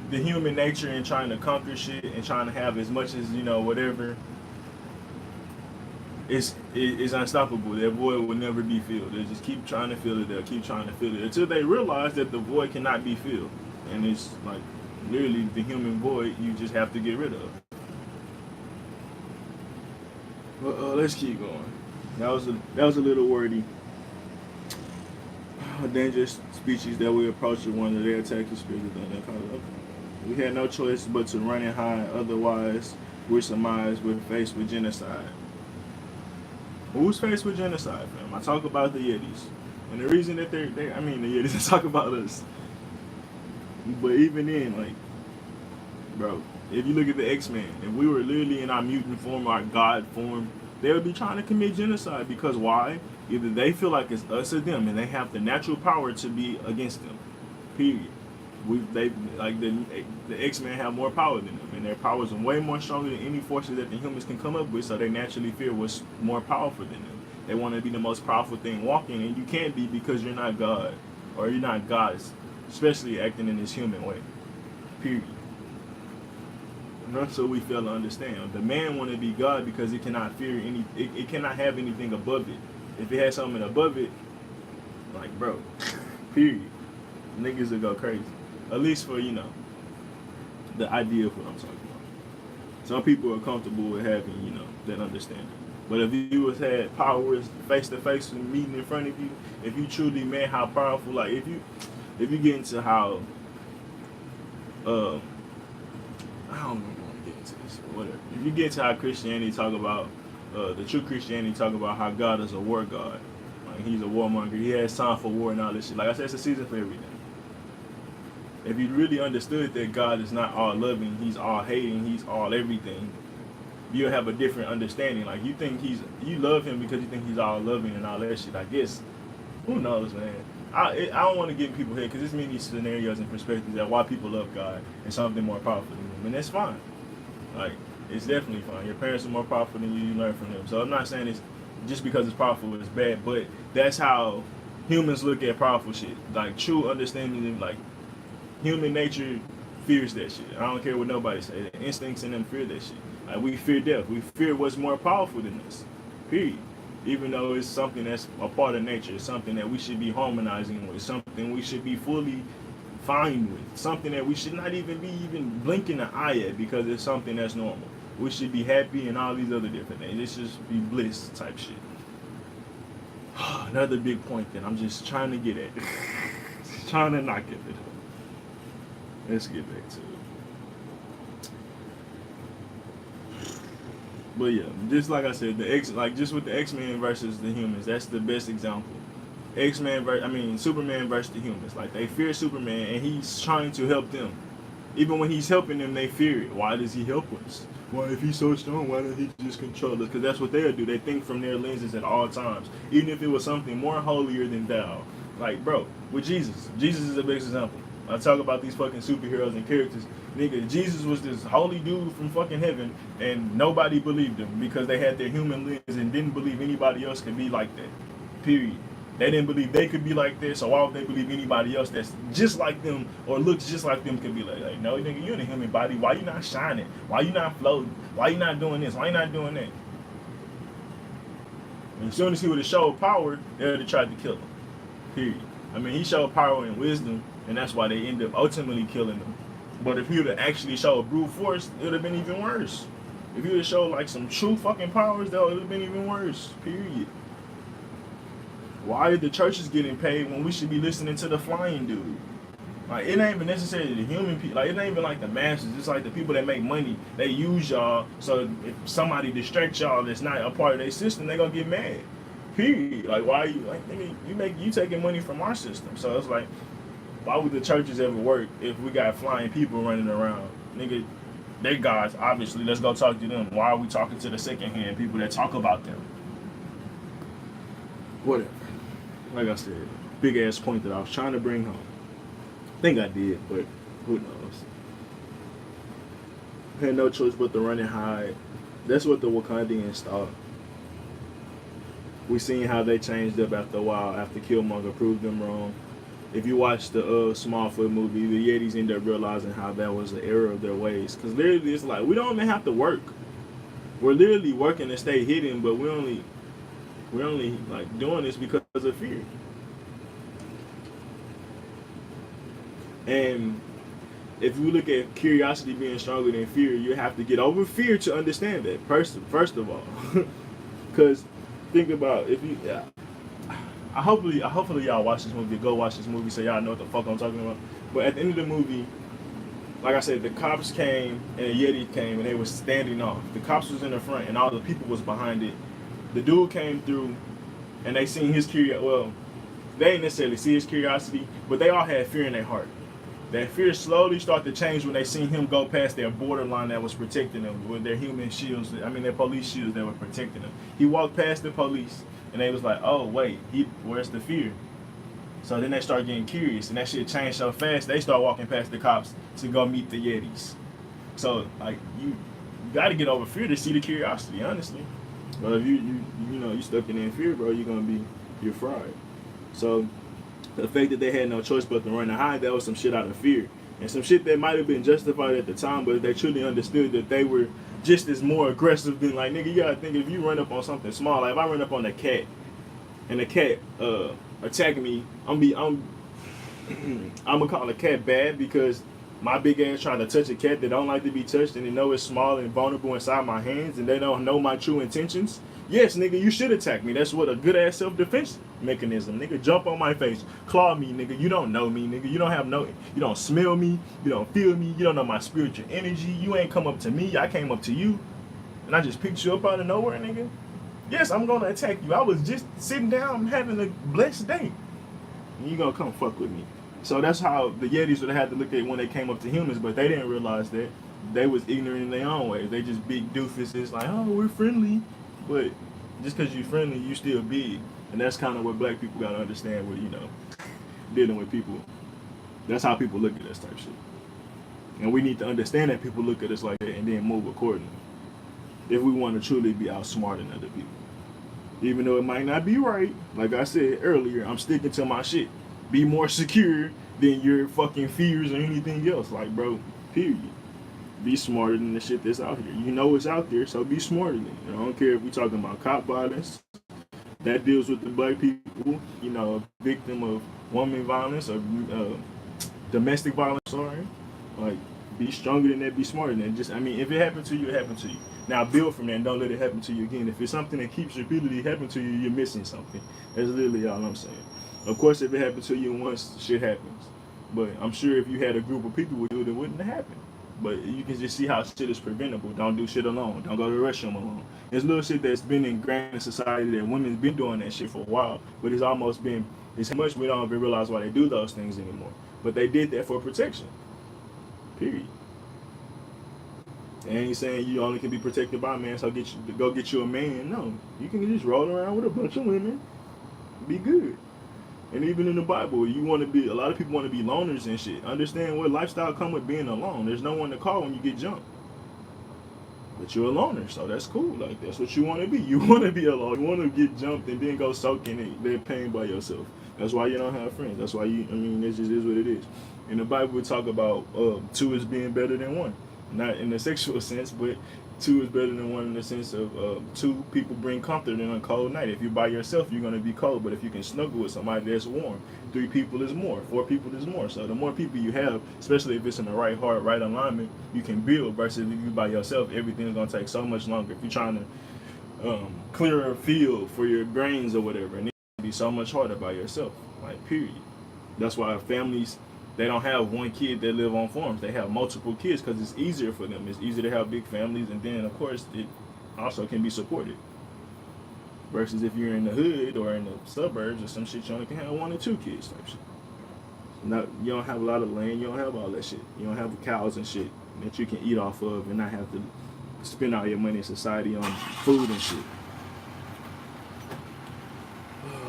the human nature in trying to conquer shit and trying to have as much as, whatever, is unstoppable. That void will never be filled. They'll just keep trying to fill it. They'll keep trying to fill it until they realize that the void cannot be filled. And it's like literally the human void you just have to get rid of. Well, let's keep going. That was a little wordy. A dangerous species that we approach with one of their attack species. We had no choice but to run and hide. Otherwise, we're surmised we're faced with genocide. Who's faced with genocide, fam? I talk about the Yetis. And the reason that the Yetis, I talk about us. But even then, like, bro, if you look at the X-Men, if we were literally in our mutant form, our God form, they would be trying to commit genocide. Because why? Either they feel like it's us or them, and they have the natural power to be against them. Period. The X-Men have more power than them, and their powers are way more stronger than any forces that the humans can come up with, so they naturally fear what's more powerful than them. They want to be the most powerful thing walking, and you can't be because you're not God, or you're not gods, especially acting in this human way. Period. And that's what we fail to understand. The man want to be God because it cannot fear it cannot have anything above it. If it has something above it, like, bro, period, niggas will go crazy. At least for, the idea of what I'm talking about. Some people are comfortable with having, that understanding. But if you was had powers face to face and meeting in front of you, if you truly meant how powerful, like if you get into how uh I don't even want to get into this or whatever. If you get into how Christianity talk about the true Christianity talk about how God is a war god. Like he's a warmonger. He has time for war and all this shit. Like I said, it's a season for everything. If you really understood that God is not all loving, he's all hating, he's all everything, you'll have a different understanding. Like you love him because you think he's all loving and all that shit. I guess, who knows, man. I don't want to get in people's head because there's many scenarios and perspectives that why people love God and something more powerful than him, and that's fine. Like it's definitely fine. Your parents are more powerful than you. You learn from them. So I'm not saying it's just because it's powerful it's bad, but that's how humans look at powerful shit. Like true understanding, like human nature fears that shit. I don't care what nobody say. The instincts in them fear that shit. Like we fear death. We fear what's more powerful than us. Period. Even though it's something that's a part of nature, it's something that we should be harmonizing with, something we should be fully fine with, something that we should not even be blinking an eye at because it's something that's normal. We should be happy and all these other different things. It should be bliss type shit. Another big point that I'm just trying to get at. Trying to not get it up. Let's get back to it. But yeah, just like I said, just with the X-Men versus the humans, that's the best example. Superman versus the humans. Like they fear Superman and he's trying to help them. Even when he's helping them, they fear it. Why does he help us? Why, if he's so strong, why doesn't he just control us? Because that's what they'll do. They think from their lenses at all times. Even if it was something more holier than thou. Like, bro, with Jesus. Jesus is the best example. I talk about these fucking superheroes and characters. Nigga, Jesus was this holy dude from fucking heaven, and nobody believed him because they had their human lens and didn't believe anybody else could be like that. Period. They didn't believe they could be like this, so why would they believe anybody else that's just like them or looks just like them could be like, no, nigga, you're in a human body. Why you not shining? Why you not floating? Why you not doing this? Why you not doing that? And as soon as he would have showed power, they would have tried to kill him. Period. I mean, he showed power and wisdom, and that's why they end up ultimately killing him. But if he would have actually showed brute force, it would have been even worse. If he would have showed like some true fucking powers, that would have been even worse. Period. Why are the churches getting paid when we should be listening to the flying dude? Like, it ain't even necessarily the human people. Like, it ain't even like the masses. It's like the people that make money. They use y'all. So if somebody distracts y'all that's not a part of their system, they gonna get mad. Period. Like, why are you like, nigga, you taking money from our system? So it's like, why would the churches ever work if we got flying people running around? Nigga, they gods, obviously. Let's go talk to them. Why are we talking to the secondhand people that talk about them? Whatever. Like I said, big ass point that I was trying to bring home. I think I did, but who knows? Had no choice but to run and hide. That's what the Wakandians thought. We seen how they changed up after a while, after Killmonger proved them wrong. If you watch the Smallfoot movie, the Yetis end up realizing how that was the error of their ways. Because literally, it's like, we don't even have to work. We're literally working to stay hidden, but we're only like doing this because of fear. And if you look at curiosity being stronger than fear, you have to get over fear to understand that. First of all, because think about if you. Yeah, hopefully y'all watch this movie. Go watch this movie so y'all know what the fuck I'm talking about. But at the end of the movie, like I said, the cops came and the Yeti came and they were standing off. The cops was in the front and all the people was behind it. The dude came through and they seen his curiosity. Well, they didn't necessarily see his curiosity, but they all had fear in their heart. That fear slowly started to change when they seen him go past their borderline that was protecting them with their human shields. Their police shields that were protecting them. He walked past the police and they was like, oh, wait, where's the fear? So then they start getting curious and that shit changed so fast, they start walking past the cops to go meet the Yetis. So, like, you got to get over fear to see the curiosity, honestly. But if you stuck in fear, bro, you're fried. So the fact that they had no choice but to run and hide, that was some shit out of fear. And some shit that might have been justified at the time, but if they truly understood that they were just as more aggressive than, like, nigga, you gotta think if you run up on something small, like if I run up on a cat and the cat attack me, I'm gonna call a cat bad because my big ass trying to touch a cat that don't like to be touched and they know it's small and vulnerable inside my hands and they don't know my true intentions. Yes, nigga, you should attack me. That's what a good ass self defense mechanism. Nigga, jump on my face, claw me, nigga. You don't know me, nigga. You don't have no, you don't smell me, you don't feel me, you don't know my spiritual energy. You ain't come up to me. I came up to you, and I just picked you up out of nowhere, nigga. Yes, I'm gonna attack you. I was just sitting down having a blessed day, and you gonna come fuck with me. So that's how the Yetis would have had to look at when they came up to humans, but they didn't realize that they was ignorant in their own ways. They just big doofuses like, oh, we're friendly, but just because you're friendly, you still big, and that's kind of what black people gotta understand with dealing with people. That's how people look at us type shit, and we need to understand that people look at us like that and then move accordingly. If we want to truly be outsmarting other people. Even though it might not be right, like I said earlier, I'm sticking to my shit. Be more secure than your fucking fears or anything else. Like, bro, period. Be smarter than the shit that's out here. You know it's out there, so be smarter than it. I don't care if we're talking about cop violence. That deals with the black people, a victim of woman violence or domestic violence, sorry. Like, be stronger than that, be smarter than that. Just, if it happened to you, it happened to you. Now build from that and don't let it happen to you again. If it's something that keeps repeatedly happening to you, you're missing something. That's literally all I'm saying. Of course, if it happened to you once, shit happens. But I'm sure if you had a group of people with you, it wouldn't have happened. But you can just see how shit is preventable. Don't do shit alone. Don't go to the restroom alone. There's little shit that's been ingrained in society that women's been doing that shit for a while. But it's much we don't even realize why they do those things anymore. But they did that for protection. Period. And ain't saying you only can be protected by a man, so go get you a man. No, you can just roll around with a bunch of women, be good. And even in the Bible, a lot of people want to be loners and shit. Understand what lifestyle come with being alone. There's no one to call when you get jumped. But you're a loner, so that's cool. Like, that's what you want to be. You want to be alone. You want to get jumped and then go soak in that pain by yourself. That's why you don't have friends. That's why it just is what it is. In the Bible, we talk about two is being better than one. Not in the sexual sense, but two is better than one in the sense of two people bring comfort in a cold night. If you're by yourself, you're going to be cold. But if you can snuggle with somebody that's warm, 3 people is more, 4 people is more. So the more people you have, especially if it's in the right heart, right alignment, you can build. Versus if you're by yourself, everything's going to take so much longer. If you're trying to clear a field for your grains or whatever, and it's going to be so much harder by yourself. Like, period. That's why families, they don't have one kid that live on farms. They have multiple kids because it's easier for them. It's easier to have big families, and then of course it also can be supported. Versus if you're in the hood or in the suburbs or some shit, you only can have 1 or 2 kids type shit. You don't have a lot of land. You don't have all that shit. You don't have cows and shit that you can eat off of and not have to spend all your money in society on food and shit.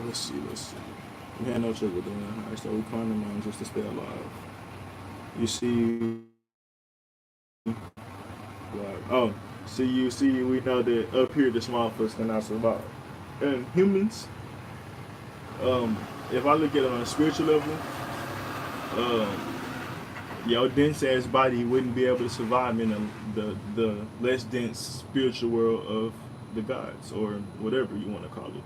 Let's see. We had no trouble doing that high, so we climbed the mountain just to stay alive. You see, we know that up here the small folks cannot survive. And humans, if I look at it on a spiritual level, your dense ass body wouldn't be able to survive in the less dense spiritual world of the gods, or whatever you want to call it.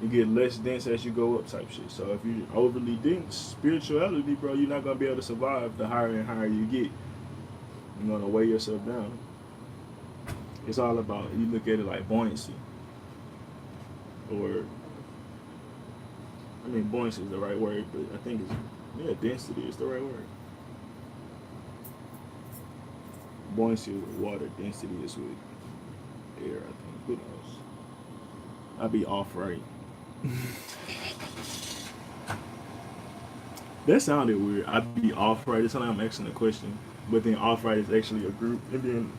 You get less dense as you go up type shit. So if you're overly dense, spirituality, bro, you're not going to be able to survive the higher and higher you get. You're going to weigh yourself down. It's all about, you look at it like buoyancy. Buoyancy is the right word, but I think density is the right word. Buoyancy is with water, density is with air, I think. Who knows? I'd be off right. That sounded weird. I'd be off right. It's like I'm asking a question, but then off right is actually a group, and then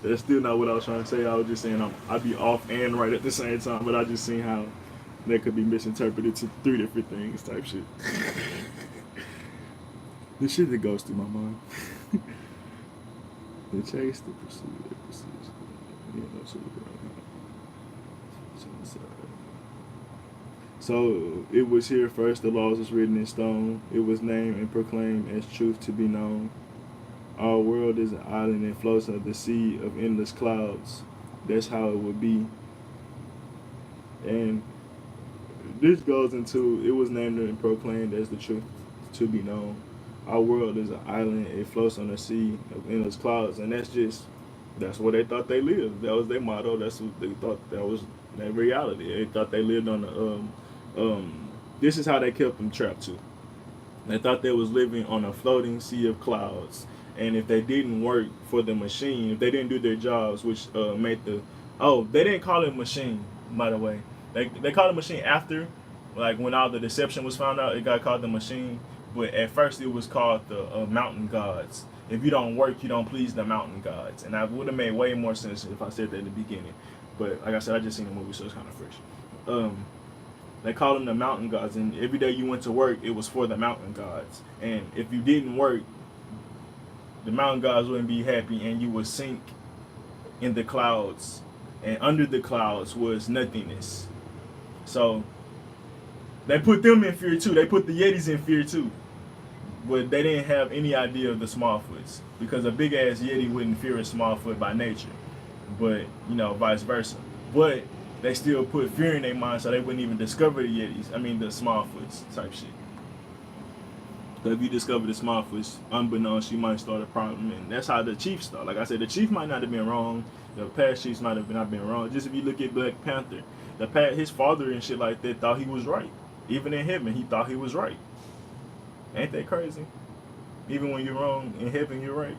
that's still not what I was trying to say. I was just saying I'd be off and right at the same time, but I just seen how that could be misinterpreted to 3 different things type shit. The shit that goes through my mind. The chase, the pursuit, the pursuit. So it was here first, the laws was written in stone. It was named and proclaimed as truth to be known. Our world is an island and floats on the sea of endless clouds. That's how it would be. And this goes into, it was named and proclaimed as the truth to be known. Our world is an island, it floats on the sea of endless clouds. And that's just That's where they thought they lived. That was their motto. That's what they thought. That was their reality. They thought they lived on the. This is how they kept them trapped too. They thought they was living on a floating sea of clouds, and if they didn't work for the machine, if they didn't do their jobs, which made the they didn't call it machine, by the way. They called it machine after, like when all the deception was found out, it got called the machine. But at first, it was called the mountain gods. If you don't work, you don't please the mountain gods. And I would have made way more sense if I said that in the beginning. But like I said, I just seen the movie, so it's kind of fresh. They called them the mountain gods, and every day you went to work, it was for the mountain gods. And if you didn't work, the mountain gods wouldn't be happy, and you would sink in the clouds. And under the clouds was nothingness. So they put them in fear too. They put the Yetis in fear too. But they didn't have any idea of the Smallfoots, because a big ass Yeti wouldn't fear a Smallfoot by nature, but vice versa. But they still put fear in their mind, so they wouldn't even discover the Yetis. I mean the Smallfoots type shit. So if you discover the Smallfoots, unbeknownst, you might start a problem, and that's how the Chief started. Like I said, the Chief might not have been wrong. The past chiefs might have not been wrong. Just if you look at Black Panther, his father and shit like that thought he was right. Even in heaven, he thought he was right. Ain't that crazy? Even when you're wrong, in heaven you're right.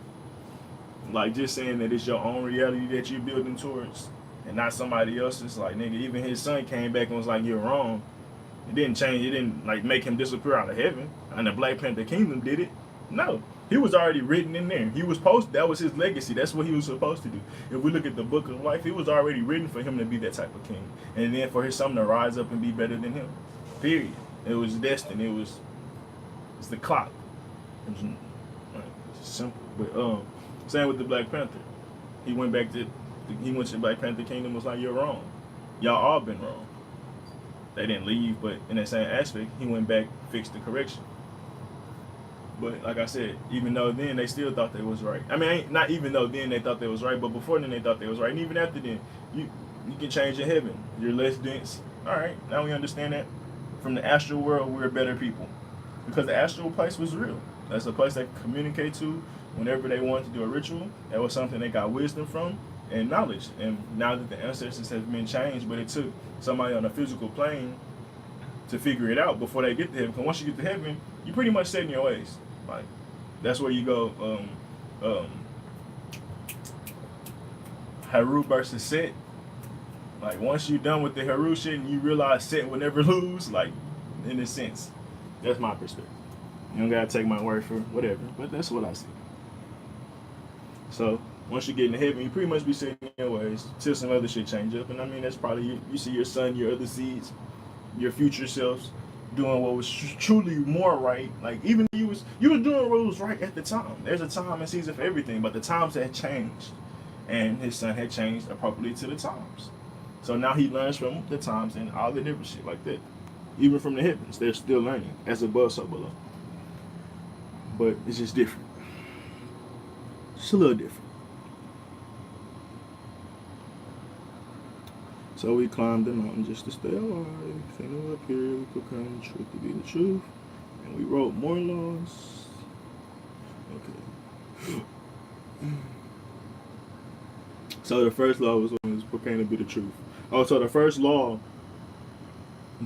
Like, just saying that it's your own reality that you're building towards, and not somebody else's. Like, nigga, even his son came back and was like, you're wrong. It didn't change. It didn't like make him disappear out of heaven. And the Black Panther Kingdom did it. No, he was already written in there. He was supposed. That was his legacy. That's what he was supposed to do. If we look at the Book of Life, it was already written for him to be that type of king, and then for his son to rise up and be better than him. Period. It was destined. It's the clock. It's simple. But same with the Black Panther. He went to Black Panther Kingdom, was like, you're wrong. Y'all all been wrong. They didn't leave, but in that same aspect, he went back, fixed the correction. But like I said, even though then they still thought they was right. I mean, not even though then they thought they was right, but before then they thought they was right. And even after then, you can change your heaven. You're less dense. All right, now we understand that. From the astral world, we're better people. Because the astral place was real. That's a place they could communicate to whenever they wanted to do a ritual. That was something they got wisdom from and knowledge. And now that the ancestors have been changed, but it took somebody on a physical plane to figure it out before they get to heaven. Because once you get to heaven, you pretty much set in your ways. Like, that's where you go. Haru versus Set. Like, once you're done with the Haru shit and you realize Set will never lose, like, in a sense. That's my perspective. You don't gotta take my word for whatever, but that's what I see. So once you get into heaven, you pretty much be setting in your ways till some other shit change up. And I mean, that's probably you see your son, your other seeds, your future selves doing what was truly more right. Like, even you was doing what was right at the time. There's a time and season for everything, but the times had changed, and his son had changed appropriately to the times. So now he learns from the times and all the different shit like that. Even from the heavens, they're still learning, as above, so below. But it's just different. It's a little different. So we climbed the mountain just to stay alive. Came up here, we proclaimed the truth to be the truth. And we wrote more laws. Okay. So the first law was proclaimed to be the truth. Oh, so the first law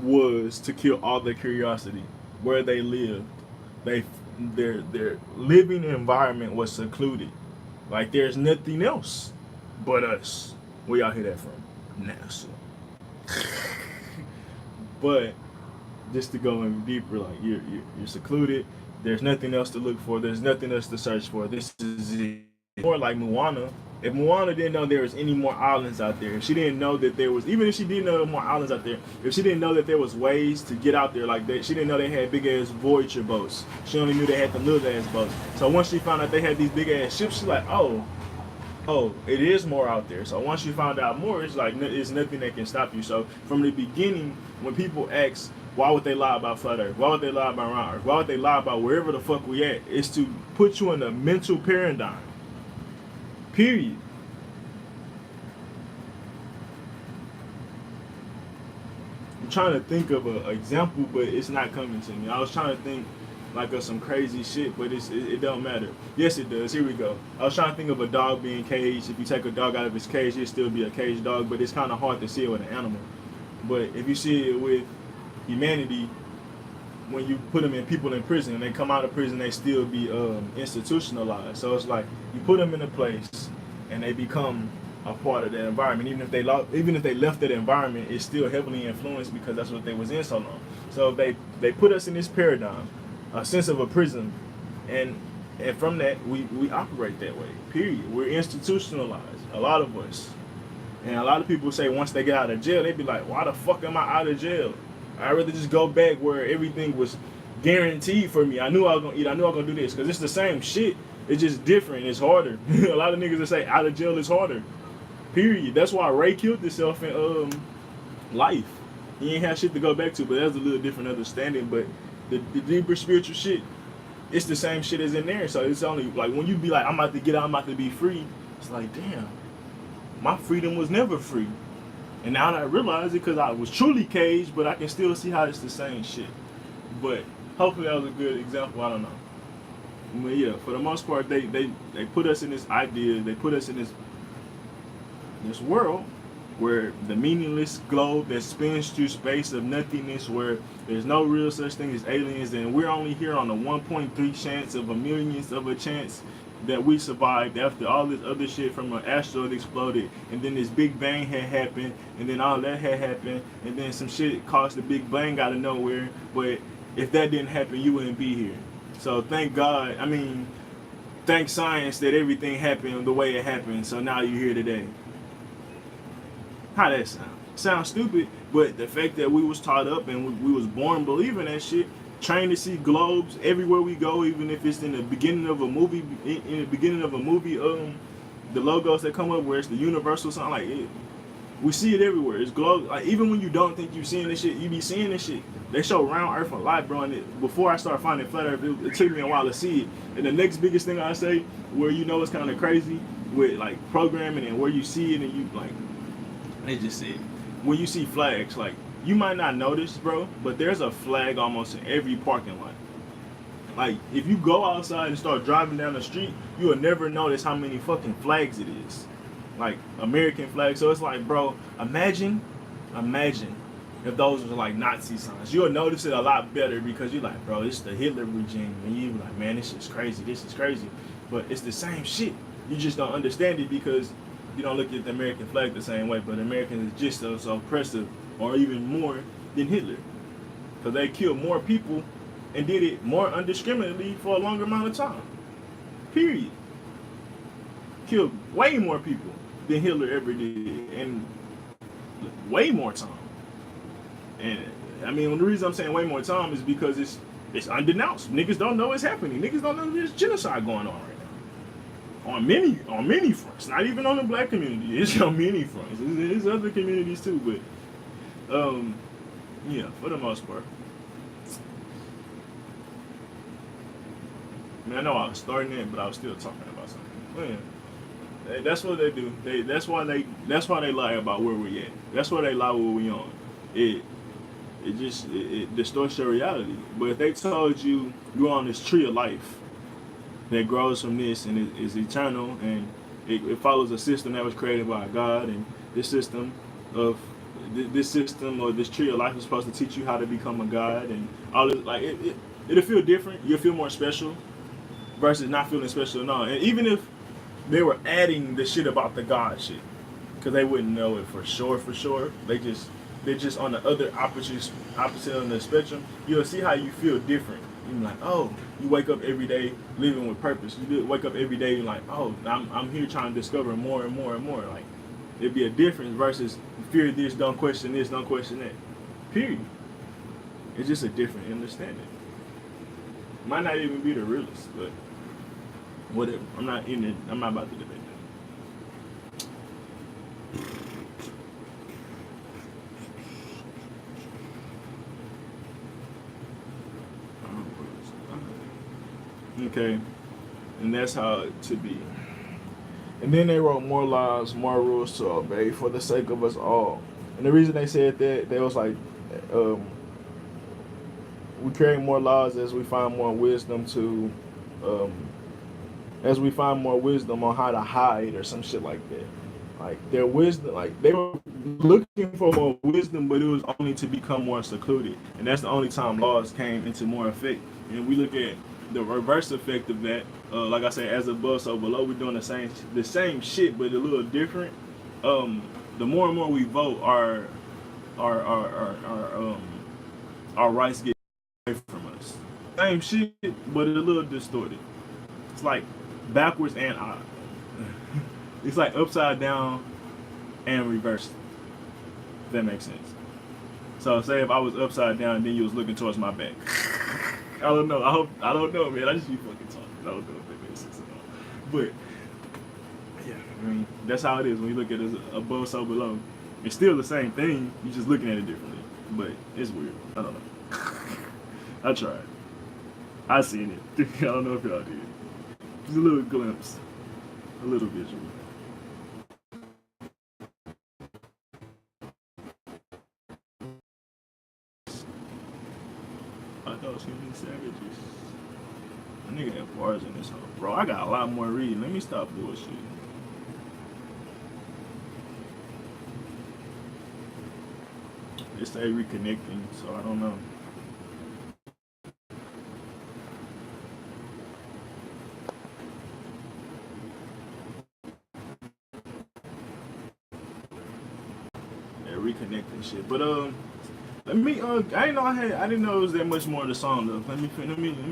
was to kill all their curiosity. Where they lived, their living environment was secluded. Like, there's nothing else but us. Where y'all hear that from? NASA. But just to go in deeper, like, you're secluded. There's nothing else to look for. There's nothing else to search for. This is it. More like Moana. If Moana didn't know there was any more islands out there, if she didn't know that there was, even if she didn't know there were more islands out there, if she didn't know that there was ways to get out there like that, she didn't know they had big ass Voyager boats. She only knew they had the little ass boats. So once she found out they had these big ass ships, she's like, oh, it is more out there. So once you find out more, it's like it's nothing that can stop you. So from the beginning, when people ask, why would they lie about flat Earth? Why would they lie about round Earth? Why would they lie about wherever the fuck we at? It's to put you in a mental paradigm. Period. I'm trying to think of an example, but it's not coming to me. I was trying to think like some crazy shit, but it don't matter. Yes, it does. Here we go. I was trying to think of a dog being caged. If you take a dog out of its cage, it'd still be a caged dog, but it's kind of hard to see it with an animal. But if you see it with humanity, when you put them in people in prison and they come out of prison, they still be institutionalized. So it's like you put them in a place and they become a part of that environment. Even if they left that environment, it's still heavily influenced because that's what they was in so long. So they put us in this paradigm, a sense of a prison, and from that we operate that way. Period. We're institutionalized. A lot of us, and a lot of people say once they get out of jail, they be like, "Why the fuck am I out of jail? I'd rather just go back where everything was guaranteed for me. I knew I was gonna eat. I knew I was gonna do this because it's the same shit. It's just different. It's harder." A lot of niggas that say out of jail is harder. Period. That's why Ray killed himself in Life. He ain't had shit to go back to, but that's a little different understanding. But the deeper spiritual shit, it's the same shit as in there. So it's only like when you be like, I'm about to get out, I'm about to be free. It's like, damn, my freedom was never free. And now that I realize it because I was truly caged, but I can still see how it's the same shit. But hopefully that was a good example. I don't know. But yeah, for the most part, they put us in this idea. They put us in this world where the meaningless globe that spins through space of nothingness, where there's no real such thing as aliens, and we're only here on a 1.3 chance of a millionth of a chance that we survived after all this other shit from an asteroid exploded, and then this Big Bang had happened, and then all that had happened, and then some shit caused the Big Bang out of nowhere. But if that didn't happen, you wouldn't be here. So thank God, thank science that everything happened the way it happened, so now you're here today. How that sound? Sounds stupid, but the fact that we was taught up and we was born believing that shit, trained to see globes everywhere we go, even if it's in the beginning of a movie, the logos that come up where it's the universal something like it. We see it everywhere. It's globes. Like even when you don't think you're seeing this shit, you be seeing this shit. They show round Earth a lot, bro. And before I started finding flat Earth, it took me a while to see it. And the next biggest thing I say, where you know it's kind of crazy with like programming and where you see it and you like. They just said, when you see flags, like, you might not notice, bro, but there's a flag almost in every parking lot. Like, if you go outside and start driving down the street, you will never notice how many fucking flags it is. Like, American flags. So it's like, bro, imagine if those were like Nazi signs. You'll notice it a lot better because you're like, bro, it's the Hitler regime. And you're like, man, this is crazy. But it's the same shit. You just don't understand it because you don't look at the American flag the same way, but Americans is just so oppressive, or even more than Hitler, because they killed more people and did it more undiscriminately for a longer amount of time. Period. Killed way more people than Hitler ever did, and way more time. And the reason I'm saying way more time is because it's undenounced. Niggas don't know it's happening. Niggas don't know there's genocide going on right now. On many fronts, not even on the black community. It's on many fronts. There's other communities too, but yeah, for the most part. I know I was starting it, but I was still talking about something. Yeah, that's what they do. That's why they lie about where we at. That's why they lie where we on. It distorts your reality. But if they told you you're on this tree of life that grows from this and it is eternal, and it follows a system that was created by God, and this system or this tree of life is supposed to teach you how to become a God, and all this, like it'll feel different. You'll feel more special versus not feeling special at all. And even if they were adding the shit about the God shit, because they wouldn't know it for sure. They're just on the other opposite end of the spectrum. You'll see how you feel different. You're like, oh, you wake up every day living with purpose. You wake up every day and like, oh, I'm here trying to discover more and more and more. Like, it'd be a difference versus fear this, don't question that. Period. It's just a different understanding. Might not even be the realest, but whatever. I'm not in it. I'm not about to debate that. Okay, and that's how it to be. And then they wrote more laws, more rules to obey for the sake of us all. And the reason they said that, they was like, we create more laws as we find more wisdom to, um, as we find more wisdom on how to hide or some shit like that. Like their wisdom, like they were looking for more wisdom, but it was only to become more secluded, and that's the only time laws came into more effect. And we look at the reverse effect of that. Like I said, as above, so below. We're doing the same shit, but a little different. The more and more we vote, our our rights get away from us. Same shit, but a little distorted. It's like backwards and odd. It's like upside down and reversed. If that makes sense. So say if I was upside down and then you was looking towards my back. I don't know. I don't know, man. I just be fucking talking. I don't know if that makes sense at all. But yeah, I mean that's how it is when you look at it as above so below. It's still the same thing. You're just looking at it differently. But it's weird. I don't know. I tried. I seen it. I don't know if y'all did. Just a little glimpse. A little visual. I thought human savages. A nigga have bars in this hole. Bro, I got a lot more reading. Let me stop bullshit. They say reconnecting, so I don't know. Yeah, reconnecting shit. But let me I didn't know it was that much more of the song though. Let me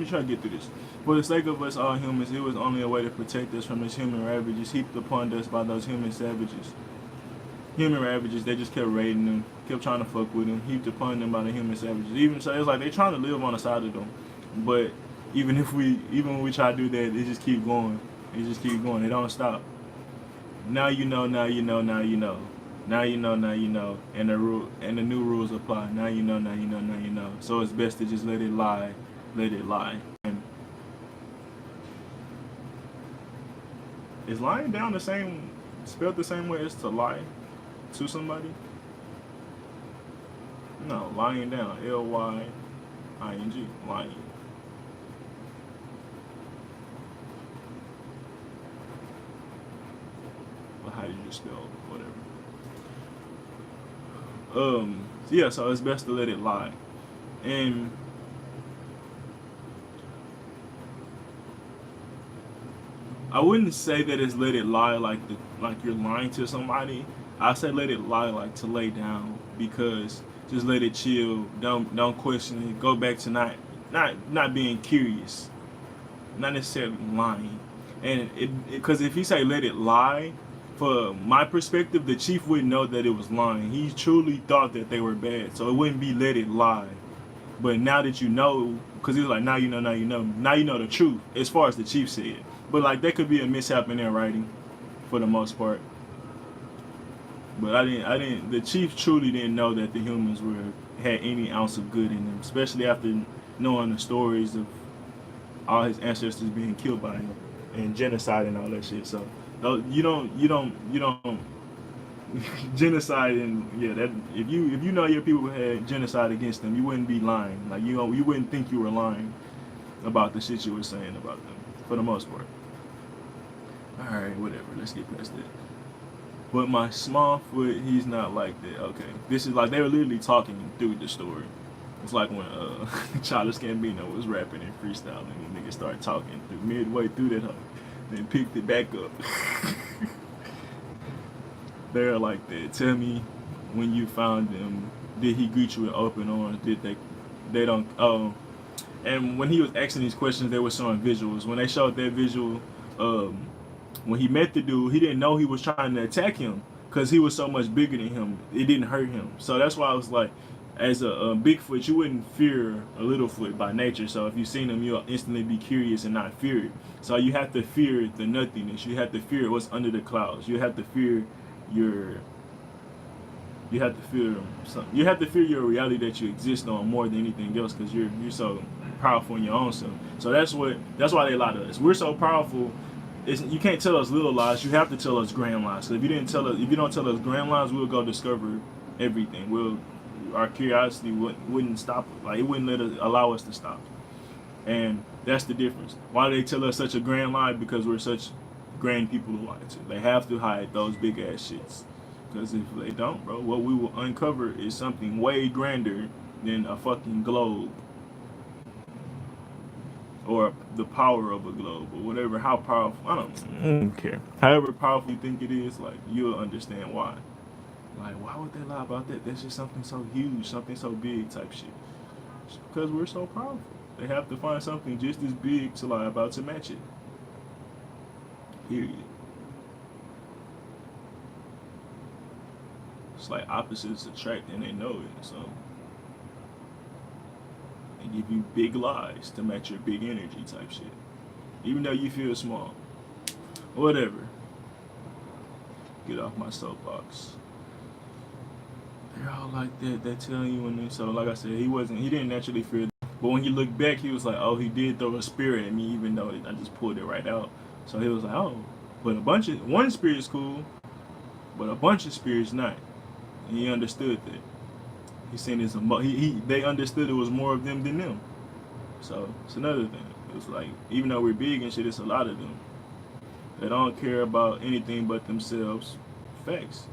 try to get through this. For the sake of us all humans, it was only a way to protect us from this human ravages heaped upon us by those human savages. Human ravages, they just kept raiding them, kept trying to fuck with them, heaped upon them by the human savages. Even so, it's like they trying to live on the side of them. But even when we try to do that, they just keep going. They just keep going. They don't stop. Now you know. Now you know. Now you know. Now you know. Now you know. And the new rules apply. Now you know. Now you know. Now you know. So it's best to just let it lie. Let it lie. And is lying down spelled the same way as to lie to somebody? No, lying down. Lying. Lying. Well, how do you spell whatever? Yeah, so it's best to let it lie. And I wouldn't say that it's let it lie like you're lying to somebody. I say let it lie like to lay down, because just let it chill. Don't question it. Go back to not being curious, not necessarily lying. And because if you say let it lie, for my perspective, the chief wouldn't know that it was lying. He truly thought that they were bad, so it wouldn't be let it lie. But now that you know, because he was like, now you know, now you know, now you know the truth, as far as the chief said. But like there could be a mishap in their writing, for the most part. But I didn't. The chief truly didn't know that the humans had any ounce of good in them, especially after knowing the stories of all his ancestors being killed by him and genocide and all that shit. So you don't genocide, and yeah, that if you know your people had genocide against them, you wouldn't be lying. Like you wouldn't think you were lying about the shit you were saying about them, for the most part. All right, whatever. Let's get past that. But my small foot, he's not like that. Okay, this is like they were literally talking through the story. It's like when Childish Gambino was rapping and freestyling, and niggas started talking through midway through that hoe, then picked it back up. They're like that. Tell me, when you found them, did he greet you with open arms? Did they don't? Oh, and when he was asking these questions, they were showing visuals. When they showed that visual, when he met the dude, he didn't know he was trying to attack him because he was so much bigger than him. It didn't hurt him. So that's why I was like, as a Bigfoot, you wouldn't fear a Littlefoot by nature. So if you seen him, you'll instantly be curious and not fear it. So you have to fear the nothingness. You have to fear what's under the clouds. You have to fear your reality that you exist on more than anything else, because you're so powerful in your own self. So that's why they lie to us. We're so powerful. You can't tell us little lies. You have to tell us grand lies. So if you don't tell us grand lies, we'll go discover everything. our curiosity wouldn't stop it. Like it wouldn't allow us to stop. And that's the difference. Why do they tell us such a grand lie? Because we're such grand people to lie to. They have to hide those big ass shits. Because if they don't, bro, what we will uncover is something way grander than a fucking globe. Or the power of a globe, or whatever, how powerful, I don't care. However powerful you think it is, like, you'll understand why. Like, why would they lie about that? That's just something so huge, something so big type shit. It's because we're so powerful. They have to find something just as big to lie about to match it. Period. It's like opposites attract and they know it, so they give you big lies to match your big energy type shit. Even though you feel small. Whatever. Get off my soapbox. They're all like that. They tell you when they, so like I said, he didn't naturally fear. But when you look back, he was like, oh, he did throw a spirit at me, even though I just pulled it right out. So he was like, oh, but one spirit's cool, but a bunch of spirits not. And he understood that. He seen his they understood it was more of them than them. So it's another thing. It was like, even though we're big and shit, it's a lot of them. They don't care about anything but themselves. Facts.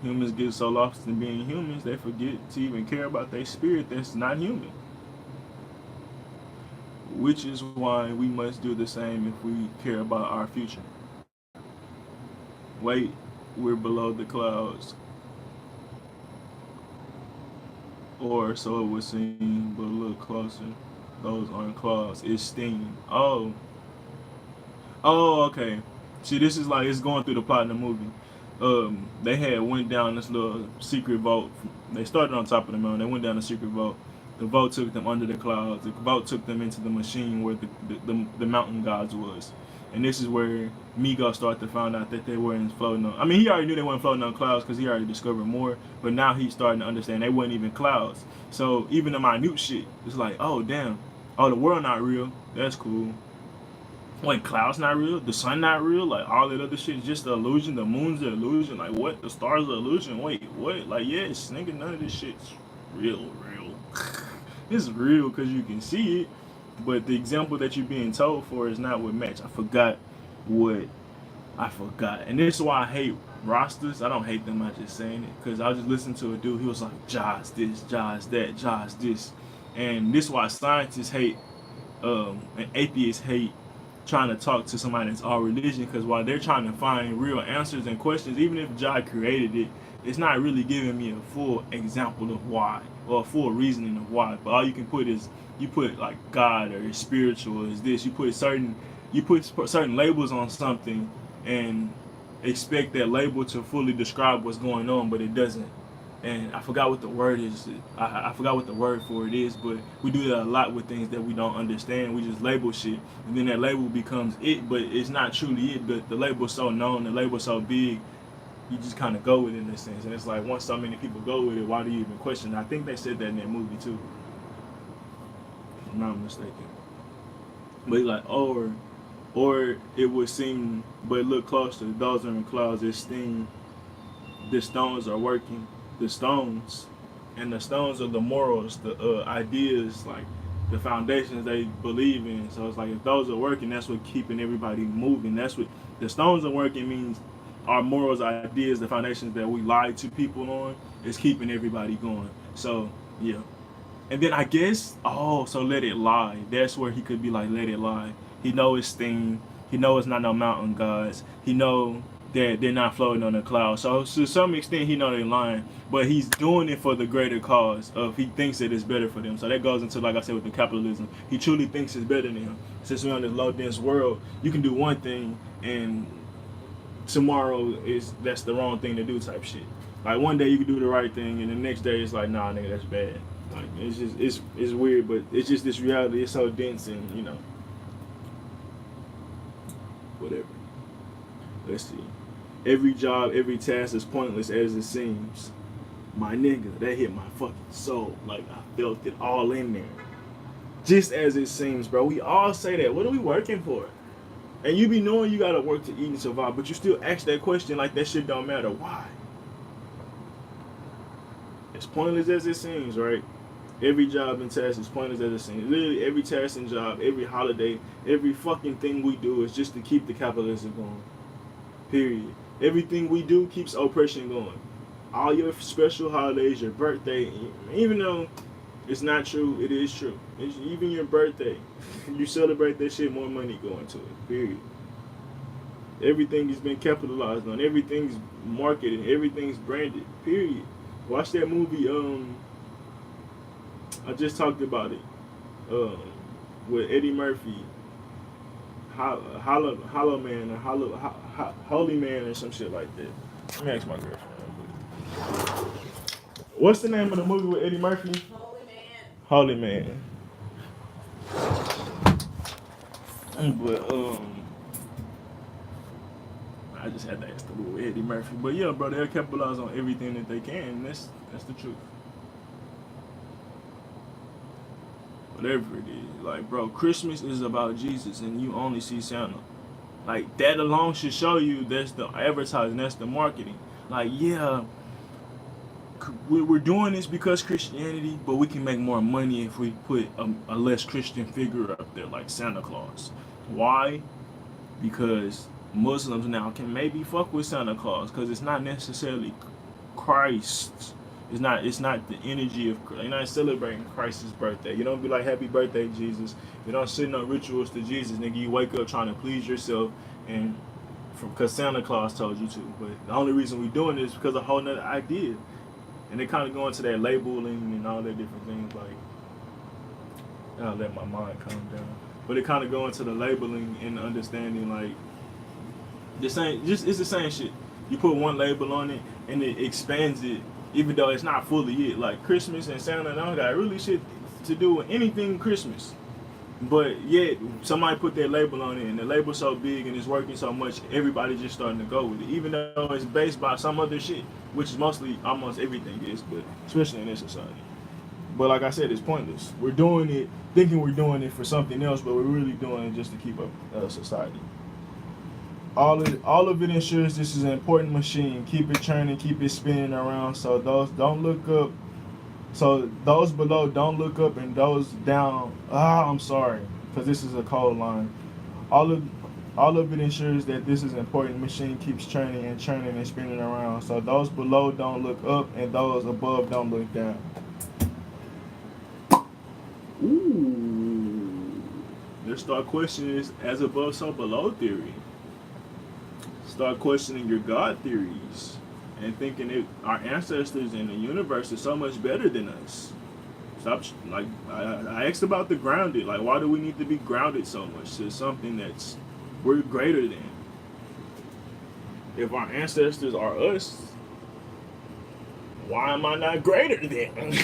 Humans get so lost in being humans, they forget to even care about their spirit that's not human. Which is why we must do the same if we care about our future. Wait, we're below the clouds. Or so it would seem, but look closer. Those aren't clouds, it's steam. Oh, okay. See, this is like, it's going through the plot in the movie. They had went down this little secret vault. They started on top of the mountain. They went down a secret vault. The vault took them under the clouds. The vault took them into the machine where the mountain gods was. And this is where Migo started to find out that they weren't floating on. I mean, he already knew they weren't floating on clouds because he already discovered more. But now he's starting to understand they weren't even clouds. So even the minute shit, it's like, oh damn, oh the world not real. That's cool. Wait, clouds not real? The sun not real? Like all that other shit is just the illusion. The moon's the illusion. Like what? The stars are illusion. Wait, what? Like yes, nigga, none of this shit's real. It's real because you can see it, but the example that you're being told for is not what match. I forgot, and this is why I hate rosters. I don't hate them. I just saying it because I was just listening to a dude. He was like, Josh this, Josh that, Josh this, and this is why scientists hate, and atheists hate trying to talk to somebody that's all religion, because while they're trying to find real answers and questions, even if Jah created it, it's not really giving me a full example of why or a full reasoning of why. But all you can put is, you put like God or spiritual or is this, you put certain labels on something and expect that label to fully describe what's going on, but it doesn't. And I forgot what the word is. I forgot what the word for it is, but we do that a lot with things that we don't understand. We just label shit, and then that label becomes it, but it's not truly it. But the label's so known, the label's so big, you just kind of go with it in a sense. And it's like, once so many people go with it, why do you even question it? I think they said that in that movie too, if I'm not mistaken. But like, or it would seem, but look closer. Those are in clouds. It's steam. The stones are working. The stones, and the stones are the morals, the ideas, like the foundations they believe in. So it's like, if those are working, that's what keeping everybody moving. That's what the stones are working means. Our morals, ideas, the foundations that we lie to people on is keeping everybody going. So yeah, and then I guess, so let it lie. That's where he could be like, let it lie. He know it's steam. He know it's not no mountain gods. He know that they're not floating on the cloud. So to some extent, he know they're lying, but he's doing it for the greater cause of, he thinks that it's better for them. So that goes into, like I said, with the capitalism. He truly thinks it's better than him. Since we're on this low dense world, you can do one thing and tomorrow that's the wrong thing to do type shit. Like one day you can do the right thing and the next day it's like, nah nigga, that's bad. Like it's just, it's weird, but it's just this reality. It's so dense, and you know, whatever. Let's see. Every job, every task is pointless as it seems. My nigga, that hit my fucking soul. Like I felt it all in there. Just as it seems, bro. We all say that. What are we working for? And you be knowing you gotta work to eat and survive, but you still ask that question like that shit don't matter. Why? As pointless as it seems, right? Every job and task is pointless as it seems. Literally every task and job, every holiday, every fucking thing we do is just to keep the capitalism going. Period. Everything we do keeps oppression going. All your special holidays, your birthday, even though it's not true, it is true. Even your birthday, you celebrate that shit, more money going to it. Period. Everything has been capitalized on. Everything's marketed. Everything's branded. Period. Watch that movie. I just talked about it. With Eddie Murphy. Hollow Man or Holy Man or some shit like that. Let me ask my girlfriend. What's the name of the movie with Eddie Murphy? Holy Man. But I just had to ask the with Eddie Murphy. But yeah, bro, they'll capitalize on everything that they can. And that's the truth. Whatever it is. Like, bro, Christmas is about Jesus and you only see Santa. Like, that alone should show you that's the advertising, that's the marketing. Like, yeah, we're doing this because Christianity, but we can make more money if we put a less Christian figure up there, like Santa Claus. Why? Because Muslims now can maybe fuck with Santa Claus because it's not necessarily Christ. It's not the energy of, you're not celebrating Christ's birthday. You don't be like, happy birthday, Jesus. You don't send no rituals to Jesus, nigga. You wake up trying to please yourself and because Santa Claus told you to. But the only reason we doing this is because of a whole nother idea. And they kind of go into that labeling and all that different things. Like, I'll let my mind calm down. But it kind of go into the labeling and the understanding, like, it's the same shit. You put one label on it and it expands it, even though it's not fully it. Like Christmas and Santa don't got really shit to do with anything Christmas. But yet somebody put their label on it and the label's so big and it's working so much, everybody just starting to go with it. Even though it's based by some other shit, which is mostly almost everything is, but especially in this society. But like I said, it's pointless. We're doing it, thinking we're doing it for something else, but we're really doing it just to keep up society. All of it ensures this is an important machine. Keep it churning, keep it spinning around. So those don't look up. So those below don't look up, and those down. I'm sorry, because this is a code line. All of it ensures that this is an important machine keeps churning and spinning around. So those below don't look up, and those above don't look down. Ooh. Let's start questioning this as above, so below theory. Start questioning your God theories and thinking that our ancestors in the universe are so much better than us. Stop, like, I asked about the grounded. Like, why do we need to be grounded so much to something that's we're greater than? If our ancestors are us, why am I not greater than?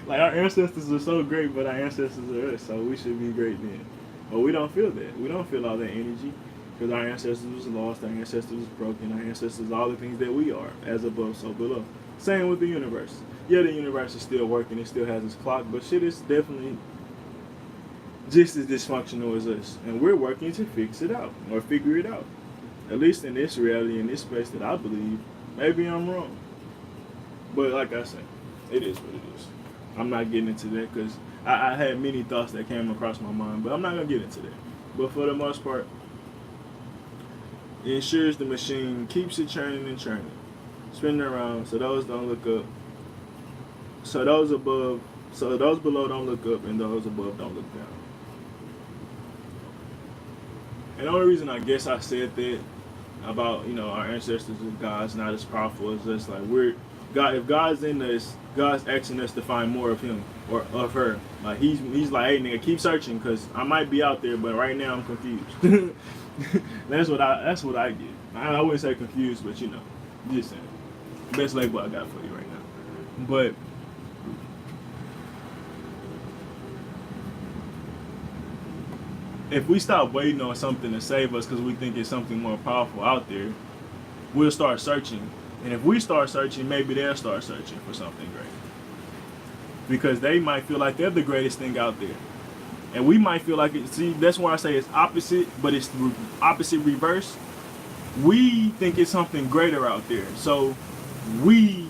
Like, our ancestors are so great, but our ancestors are us, so we should be great then. But we don't feel that. We don't feel all that energy. Because our ancestors was lost, our ancestors was broken, our ancestors all the things that we are, as above, so below. Same with the universe. Yeah, the universe is still working, it still has its clock, but shit is definitely just as dysfunctional as us. And we're working to fix it out, or figure it out. At least in this reality, in this space that I believe. Maybe I'm wrong. But like I said, it is what it is. I'm not getting into that because I had many thoughts that came across my mind, but I'm not going to get into that. But for the most part, it ensures the machine keeps it churning and churning, spinning around, so those don't look up. So those below don't look up, and those above don't look down. And the only reason I guess I said that about, our ancestors and God's not as powerful as us, like if God's in us, God's asking us to find more of him or of her. Like he's like, hey nigga, keep searching because I might be out there, but right now I'm confused. That's what I get. I wouldn't say confused, but just saying. Best label I got for you right now. But if we stop waiting on something to save us because we think it's something more powerful out there, we'll start searching. And if we start searching, maybe they'll start searching for something great. Because they might feel like they're the greatest thing out there. And we might feel like it. See, that's why I say it's opposite, but it's opposite reverse. We think it's something greater out there. So we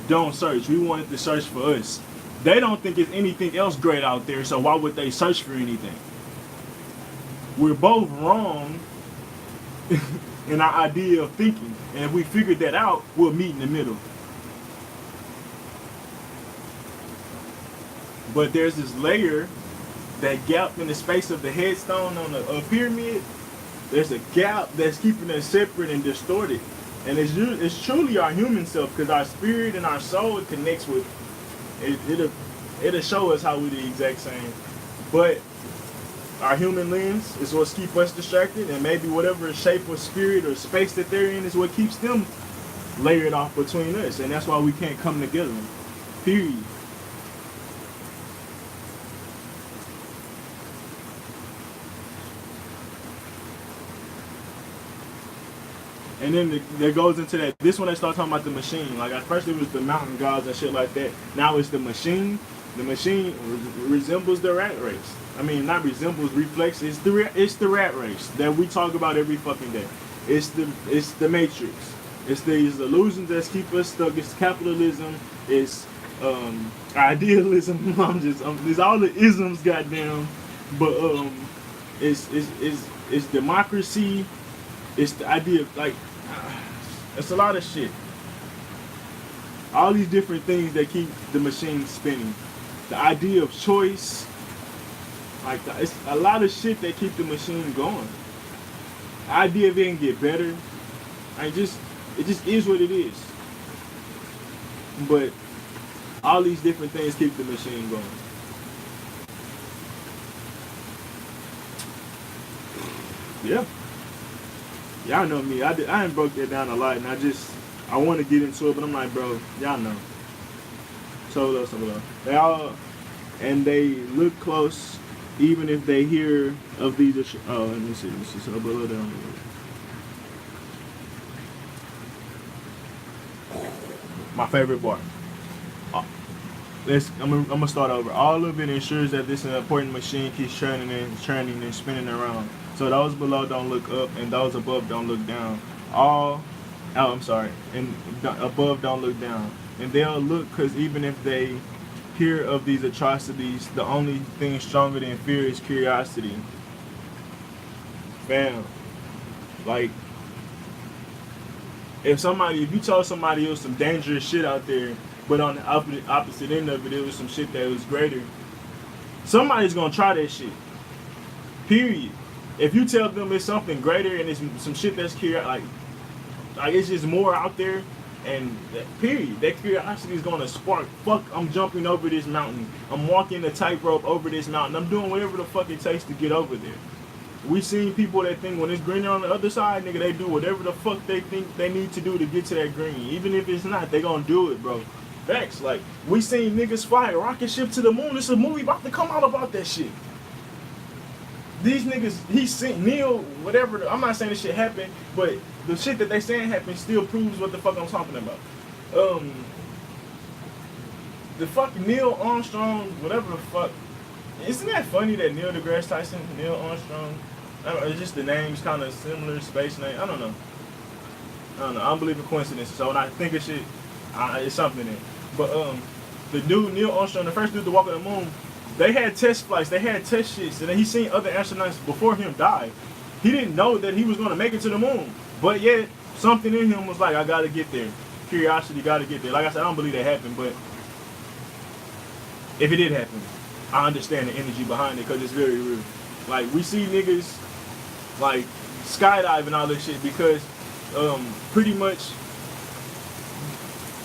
don't search. We wanted to search for us. They don't think there's anything else great out there, so why would they search for anything? We're both wrong in our idea of thinking. And if we figured that out, we'll meet in the middle. But there's this layer, that gap in the space of the headstone on a pyramid. There's a gap that's keeping us separate and distorted. And it's truly our human self, because our spirit and our soul, it connects with it. It'll show us how we're the exact same. But our human lens is what's keep us distracted, and maybe whatever shape or spirit or space that they're in is what keeps them layered off between us. And that's why we can't come together. Period. And then that goes into that. This one they start talking about the machine. Like at first it was the mountain gods and shit like that. Now it's the machine. The machine resembles the rat race. I mean, not resembles, reflects. It's the rat race that we talk about every fucking day. It's the matrix. It's these illusions that keep us stuck. It's capitalism. It's idealism. There's all the isms, goddamn. But it's democracy. It's the idea of like, it's a lot of shit. All these different things that keep the machine spinning. The idea of choice. Like, it's a lot of shit that keep the machine going. The idea of it can get better. It just is what it is. But all these different things keep the machine going. Yeah. Y'all know me. I ain't broke that down a lot, and I want to get into it, but I'm like, bro, y'all know. So they all, and they look close, even if they hear of these. Oh, let me see. So below down. My favorite part. I'm gonna start over. All of it ensures that this important machine keeps churning and spinning around. So those below don't look up, and those above don't look down. And above don't look down. And they'll look, because even if they hear of these atrocities, the only thing stronger than fear is curiosity. Fam, like, if you told somebody it was some dangerous shit out there, but on the opposite end of it, it was some shit that was greater, somebody's gonna try that shit. Period. If you tell them it's something greater and it's some shit that's like it's just more out there, and period, that curiosity is gonna spark. Fuck, I'm jumping over this mountain. I'm walking a tightrope over this mountain. I'm doing whatever the fuck it takes to get over there. We seen people that think when it's greener on the other side, nigga, they do whatever the fuck they think they need to do to get to that green. Even if it's not, they gonna do it, bro. Facts. Like, we seen niggas fly a rocket ship to the moon. It's a movie about to come out about that shit. These niggas, he sent Neil, whatever, I'm not saying this shit happened, but the shit that they saying happened still proves what the fuck I'm talking about. The fucking Neil Armstrong, whatever the fuck. Isn't that funny that Neil deGrasse Tyson, Neil Armstrong, it's just the name's kind of similar, space name, I don't know. I don't believe in coincidences, so when I think of shit, it's something in it. But the dude, Neil Armstrong, the first dude to walk on the moon, they had test flights, they had test shits, and then he seen other astronauts before him die. He didn't know that he was going to make it to the moon, but yet something in him was like, I gotta get there. Curiosity, gotta get there. Like I said, I don't believe that happened, but if it did happen, I understand the energy behind it, because it's very real. Like, we see niggas like skydive and all this shit because pretty much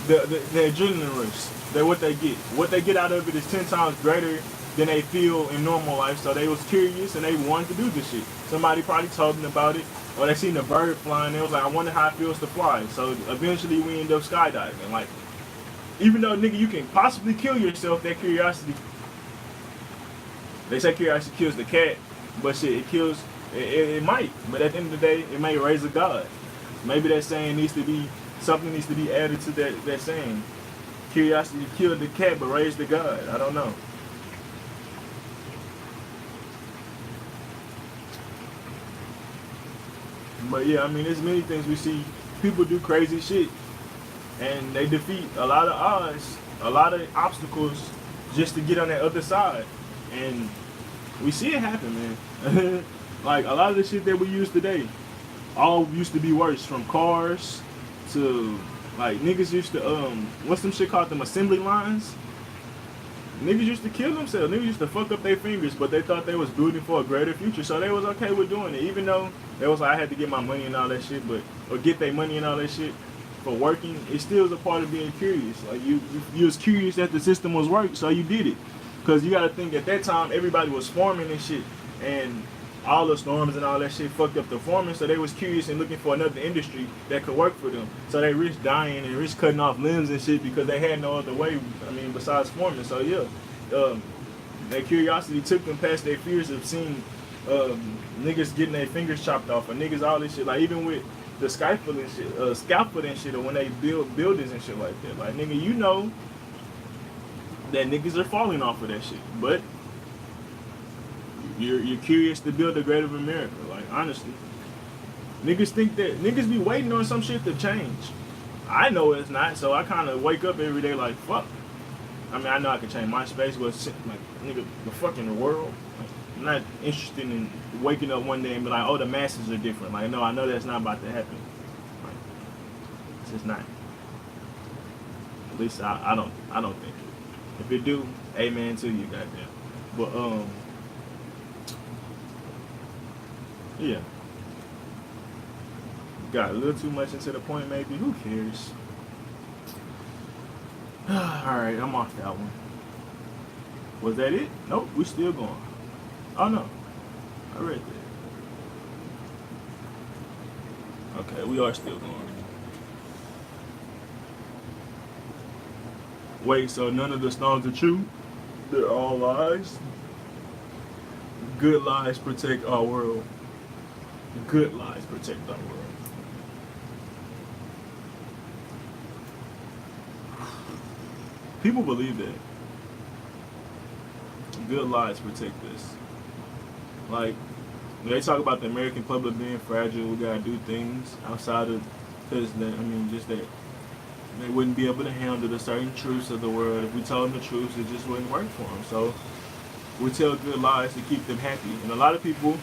the adrenaline rush. That what they get out of it is 10 times greater than they feel in normal life. So they was curious and they wanted to do this shit. Somebody probably told them about it, or they seen a bird flying. They was like, I wonder how it feels to fly. So eventually we end up skydiving. Like, even though, nigga, you can possibly kill yourself, that curiosity. They say curiosity kills the cat, but shit, it kills. It might, but at the end of the day, it may raise a god. Maybe that saying something needs to be added to that saying. Curiosity killed the cat, but raised the god. I don't know. But yeah, I mean, there's many things we see. People do crazy shit. and they defeat a lot of odds, a lot of obstacles, just to get on that other side. And we see it happen, man. Like a lot of the shit that we use today, all used to be worse. From cars to like niggas used to what's them shit called, them assembly lines. Niggas used to kill themselves. Niggas used to fuck up their fingers, but they thought they was building for a greater future, so they was okay with doing it. Even though they was like, I had to get my money and all that shit, but or get their money and all that shit for working, it still is a part of being curious. Like you was curious that the system was working, so you did it. Cause you gotta think at that time everybody was farming and shit, and all the storms and all that shit fucked up the farming, so they was curious and looking for another industry that could work for them. So they risked dying and risked cutting off limbs and shit because they had no other way, I mean, besides farming. So yeah, that curiosity took them past their fears of seeing niggas getting their fingers chopped off, or niggas all this shit. Like even with the scaffolding shit, or when they build buildings and shit like that. Like nigga, you know that niggas are falling off of that shit, but you're curious to build a greater America. Like honestly, niggas think that niggas be waiting on some shit to change. I know it's not, so I kind of wake up every day like fuck. I mean, I know I can change my space, but like nigga, the fucking world. Like, I'm not interested in waking up one day and be like, oh, the masses are different. Like no, I know that's not about to happen. Like, it's just not. At least I don't think it. If it do, amen to you, goddamn. But yeah. Got a little too much into the point, maybe. Who cares? Alright, I'm off that one. Was that it? Nope, we still going. Oh no. I read that. Okay, we are still going. Wait, so none of the stones are true? They're all lies? Good lies protect our world. Good lies protect our world. People believe that. Good lies protect us. Like, when they talk about the American public being fragile, we gotta do things outside of, because just that they wouldn't be able to handle the certain truths of the world. If we told them the truth, it just wouldn't work for them. So we tell good lies to keep them happy. And a lot of people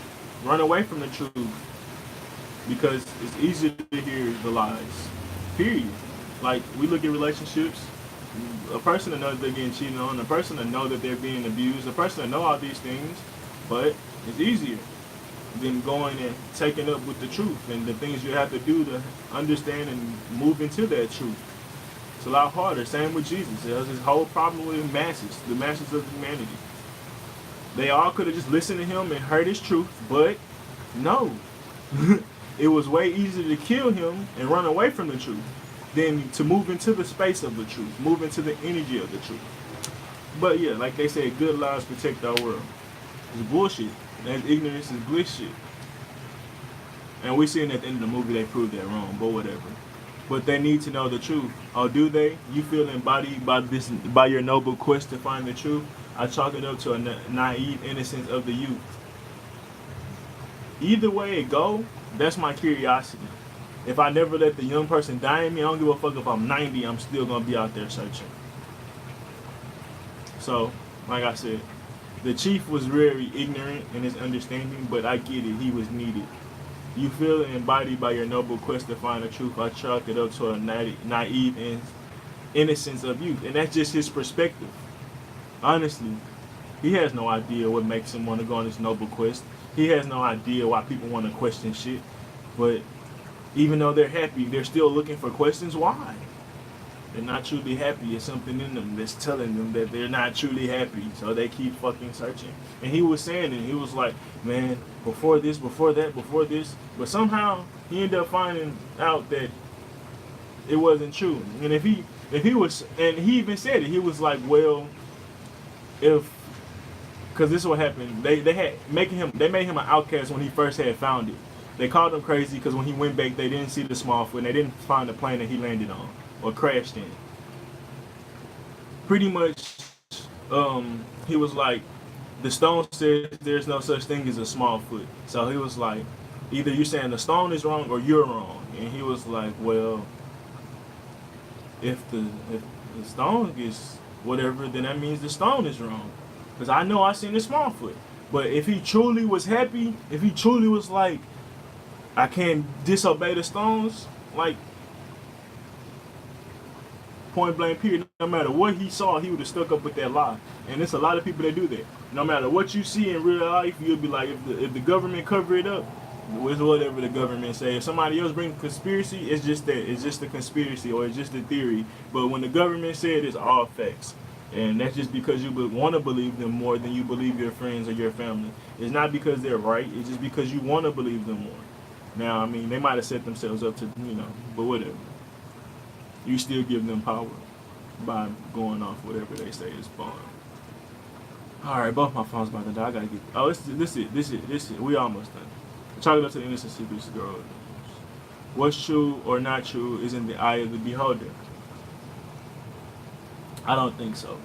run away from the truth because it's easier to hear the lies. Period. Like, we look at relationships, a person that knows they're getting cheated on, a person that knows that they're being abused, a person that knows all these things, but it's easier than going and taking up with the truth and the things you have to do to understand and move into that truth. It's a lot harder. Same with Jesus. There's this whole problem with masses, the masses of humanity. They all could have just listened to him and heard his truth, but no. It was way easier to kill him and run away from the truth than to move into the space of the truth, move into the energy of the truth. But yeah, like they say, good lies protect our world. It's bullshit. That ignorance is bliss shit. And we seen at the end of the movie they proved that wrong, but whatever. But they need to know the truth. Oh, do they? You feel embodied by your noble quest to find the truth? I chalk it up to a naive innocence of the youth. Either way it go, that's my curiosity. If I never let the young person die in me, I don't give a fuck if I'm 90, I'm still going to be out there searching. So, like I said, the chief was very ignorant in his understanding, but I get it, he was needed. You feel embodied by your noble quest to find the truth. I chalk it up to a naive innocence of youth. And that's just his perspective. Honestly, he has no idea what makes him want to go on this noble quest. He has no idea why people want to question shit. But even though they're happy, they're still looking for questions. Why? They're not truly happy. It's something in them that's telling them that they're not truly happy. So they keep fucking searching. And he was saying it. He was like, man, before this, before that, before this. But somehow he ended up finding out that it wasn't true. And if he was, and he even said it, he was like, well, because this is what happened. They made him an outcast when he first had found it. They called him crazy because when he went back, they didn't see the small foot and they didn't find the plane that he landed on or crashed in. Pretty much, he was like, the stone says there's no such thing as a small foot. So he was like, either you're saying the stone is wrong or you're wrong. And he was like, well, If the stone gets whatever, then that means the stone is wrong. Because I know I seen the Smallfoot. But if he truly was happy, if he truly was like, I can't disobey the stones, like point blank period, no matter what he saw, he would have stuck up with that lie. And there's a lot of people that do that. No matter what you see in real life, you'll be like, if the government cover it up, with whatever the government say. If somebody else bring a conspiracy, it's just that. It's just a conspiracy or it's just a theory. But when the government said it's all facts. And that's just because you want to believe them more than you believe your friends or your family. It's not because they're right. It's just because you want to believe them more. Now, I mean, they might have set themselves up to, but whatever. You still give them power by going off whatever they say is fine. All right, both my phones about to die. I gotta get. Oh, this it. We almost done. Chalk it up to the innocent secrets, girl. What's true or not true is in the eye of the beholder. I don't think so.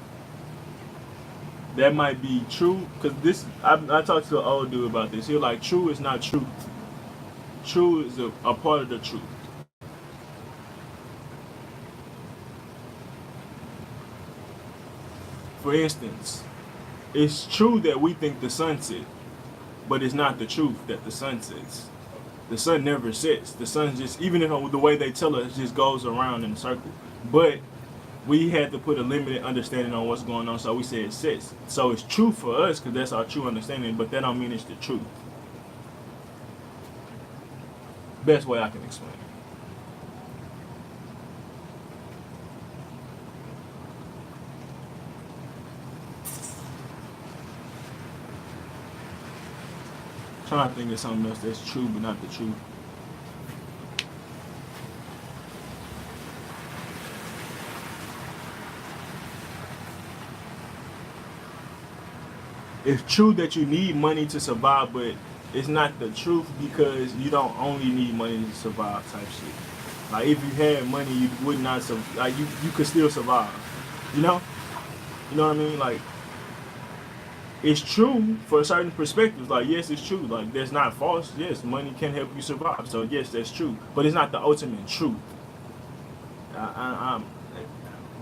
That might be true because this. I talked to an old dude about this. He was like, true is not truth. True is a part of the truth. For instance, it's true that we think the sun sets, but it's not the truth that the sun sets. The sun never sets. The sun just, even if the way they tell us, just goes around in a circle. But we had to put a limited understanding on what's going on, so we said it sets. So it's true for us because that's our true understanding, but that don't mean it's the truth. Best way I can explain it. Trying to think of something else that's true but not the truth. It's true that you need money to survive, but it's not the truth because you don't only need money to survive type shit. Like if you had money, you would not like you could still survive. You know? You know what I mean? Like it's true for certain perspectives. Like yes, it's true. Like that's not false. Yes, money can help you survive. So yes, that's true. But it's not the ultimate truth. I'm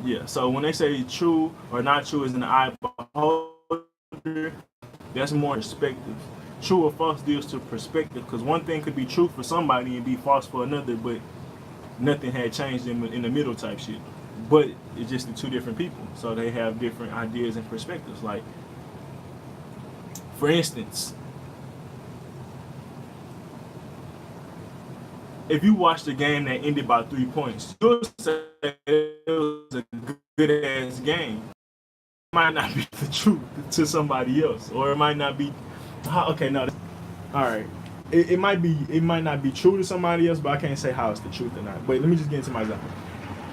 yeah. So when they say true or not true is in the eye of the beholder, that's more perspective. True or false deals to perspective because one thing could be true for somebody and be false for another, but nothing had changed in the middle type shit. But it's just the two different people, so they have different ideas and perspectives. Like, for instance, if you watched a game that ended by 3 points, you'll say it was a good ass game. It might not be the truth to somebody else, or it might not be. Okay, no. All right. It might not be true to somebody else, but I can't say how it's the truth or not. But let me just get into my example.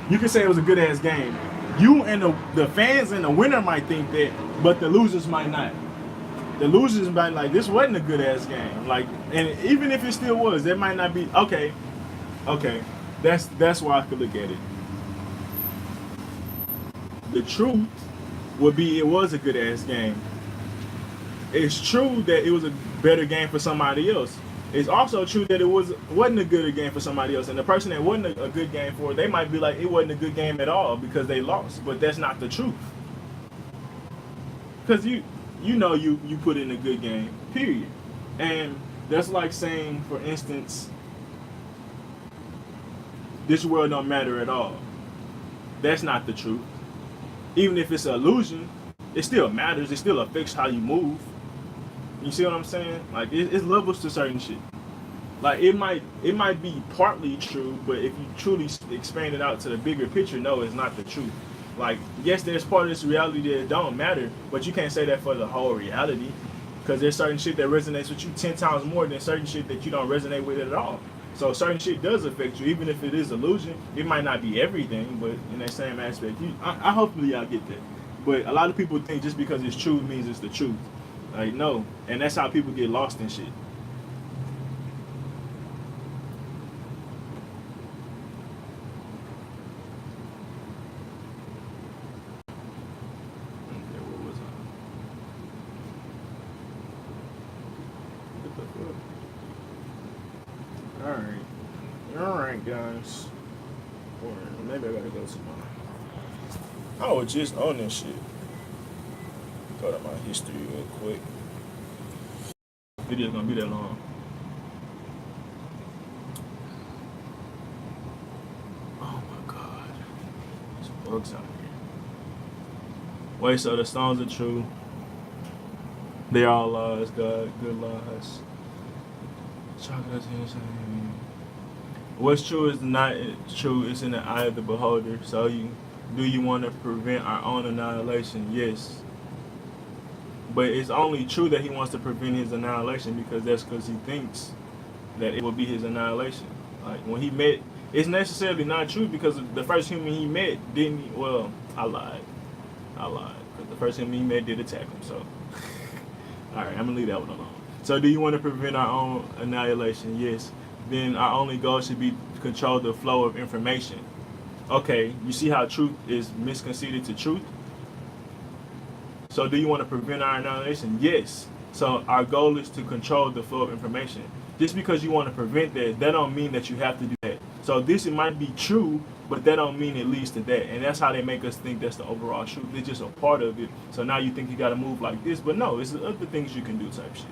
You can say it was a good ass game. You and the fans and the winner might think that, but the losers might not. The losers might like this wasn't a good ass game. Like, and even if it still was, that might not be okay. Okay, that's why I could look at it. The truth would be it was a good ass game. It's true that it was a better game for somebody else. It's also true that it wasn't a good game for somebody else, and the person that wasn't a good game for, they might be like it wasn't a good game at all because they lost. But that's not the truth. Because you put in a good game, period. And that's like saying, for instance, this world don't matter at all. That's not the truth. Even if it's an illusion, it still matters. It still affects how you move. You see what I'm saying? Like it's levels to certain shit. Like it might be partly true, but if you truly expand it out to the bigger picture, no, it's not the truth. Like yes, there's part of this reality that don't matter, but you can't say that for the whole reality, because there's certain shit that resonates with you 10 times more than certain shit that you don't resonate with at all. So certain shit does affect you, even if it is illusion. It might not be everything, but in that same aspect, I hopefully y'all get that. But a lot of people think just because it's true means it's the truth. Like no, and that's how people get lost in shit. Okay, what was I? What the fuck? All right, guys. All right. maybe I gotta go to my. I was just on this shit. Go to my history real quick. Video's gonna be that long. Oh my god. There's bugs out here. Wait, so the stones are true. They all lies, God, good lies. Chocolate. What's true is not true. It's in the eye of the beholder. So do you want to prevent our own annihilation? Yes. But it's only true that he wants to prevent his annihilation because he thinks that it will be his annihilation. Like when he met, it's necessarily not true because the first human he met didn't. Well, I lied. Because the first human he met did attack him. So, all right, I'm gonna leave that one alone. So, do you want to prevent our own annihilation? Yes. Then our only goal should be to control the flow of information. Okay, you see how truth is misconceived to truth? So do you want to prevent our annihilation? Yes. So our goal is to control the flow of information. Just because you want to prevent that don't mean that you have to do that. So it might be true, but that don't mean it leads to that. And that's how they make us think that's the overall truth. It's just a part of it. So now you think you got to move like this, but no, it's other things you can do type shit.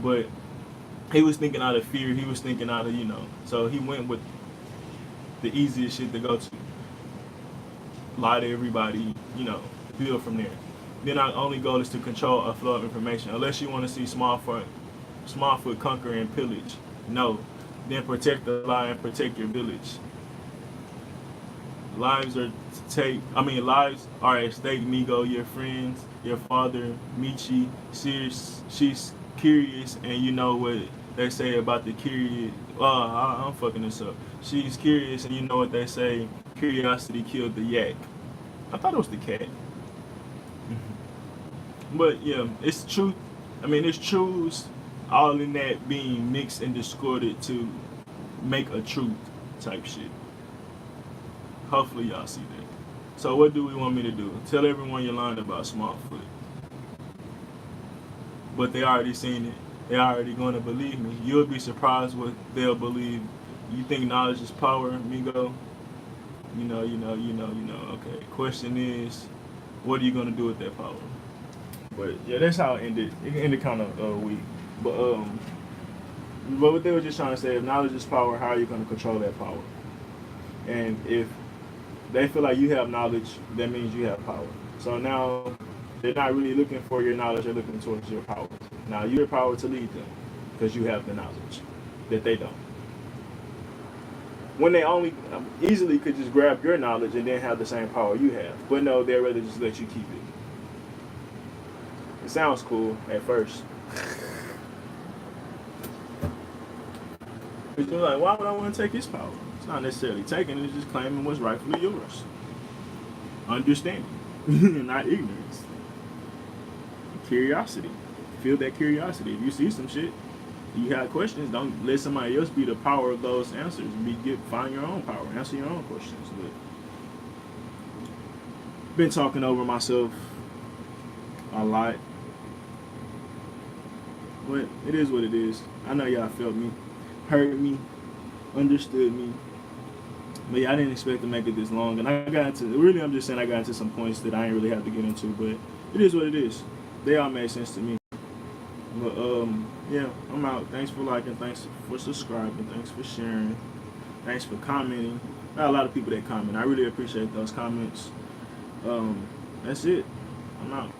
But he was thinking out of fear. He was thinking out of, so he went with the easiest shit to go to. Lie to everybody, build from there. Then our only goal is to control a flow of information. Unless you want to see Smallfoot conquer and pillage. No. Then protect the lie and protect your village. Lives are at stake, Migo, your friends, your father, Michi. She's curious, and you know what they say about the curious. I'm fucking this up. She's curious, and you know what they say. Curiosity killed the yak. I thought it was the cat. But yeah, it's truth. It's truths all in that being mixed and discorded to make a truth type shit. Hopefully y'all see that. So what do we want me to do? Tell everyone you're lying about Smallfoot. But they already seen it. They're already going to believe me. You'll be surprised what they'll believe. You think knowledge is power, Migo? Okay. Question is, what are you going to do with that power? But yeah, that's how it ended. It ended kind of weak. But what they were just trying to say, if knowledge is power, how are you going to control that power? And if they feel like you have knowledge, that means you have power. So now they're not really looking for your knowledge, they're looking towards your power. Now you're power to lead them because you have the knowledge that they don't. When they only easily could just grab your knowledge and then have the same power you have. But no, they'd rather just let you keep it. It sounds cool at first. But you're like, why would I want to take his power? It's not necessarily taking it, it's just claiming what's rightfully yours. Understanding, not ignorance. Curiosity. Feel that curiosity. If you see some shit, you have questions, don't let somebody else be the power of those answers. Find your own power, answer your own questions. But been talking over myself a lot. But it is what it is. I know y'all felt me, heard me, understood me. But yeah, I didn't expect to make it this long. And I'm just saying I got into some points that I ain't really have to get into. But it is what it is. They all made sense to me. But yeah, I'm out. Thanks for liking, thanks for subscribing, thanks for sharing, thanks for commenting. I got a lot of people that comment. I really appreciate those comments. That's it. I'm out.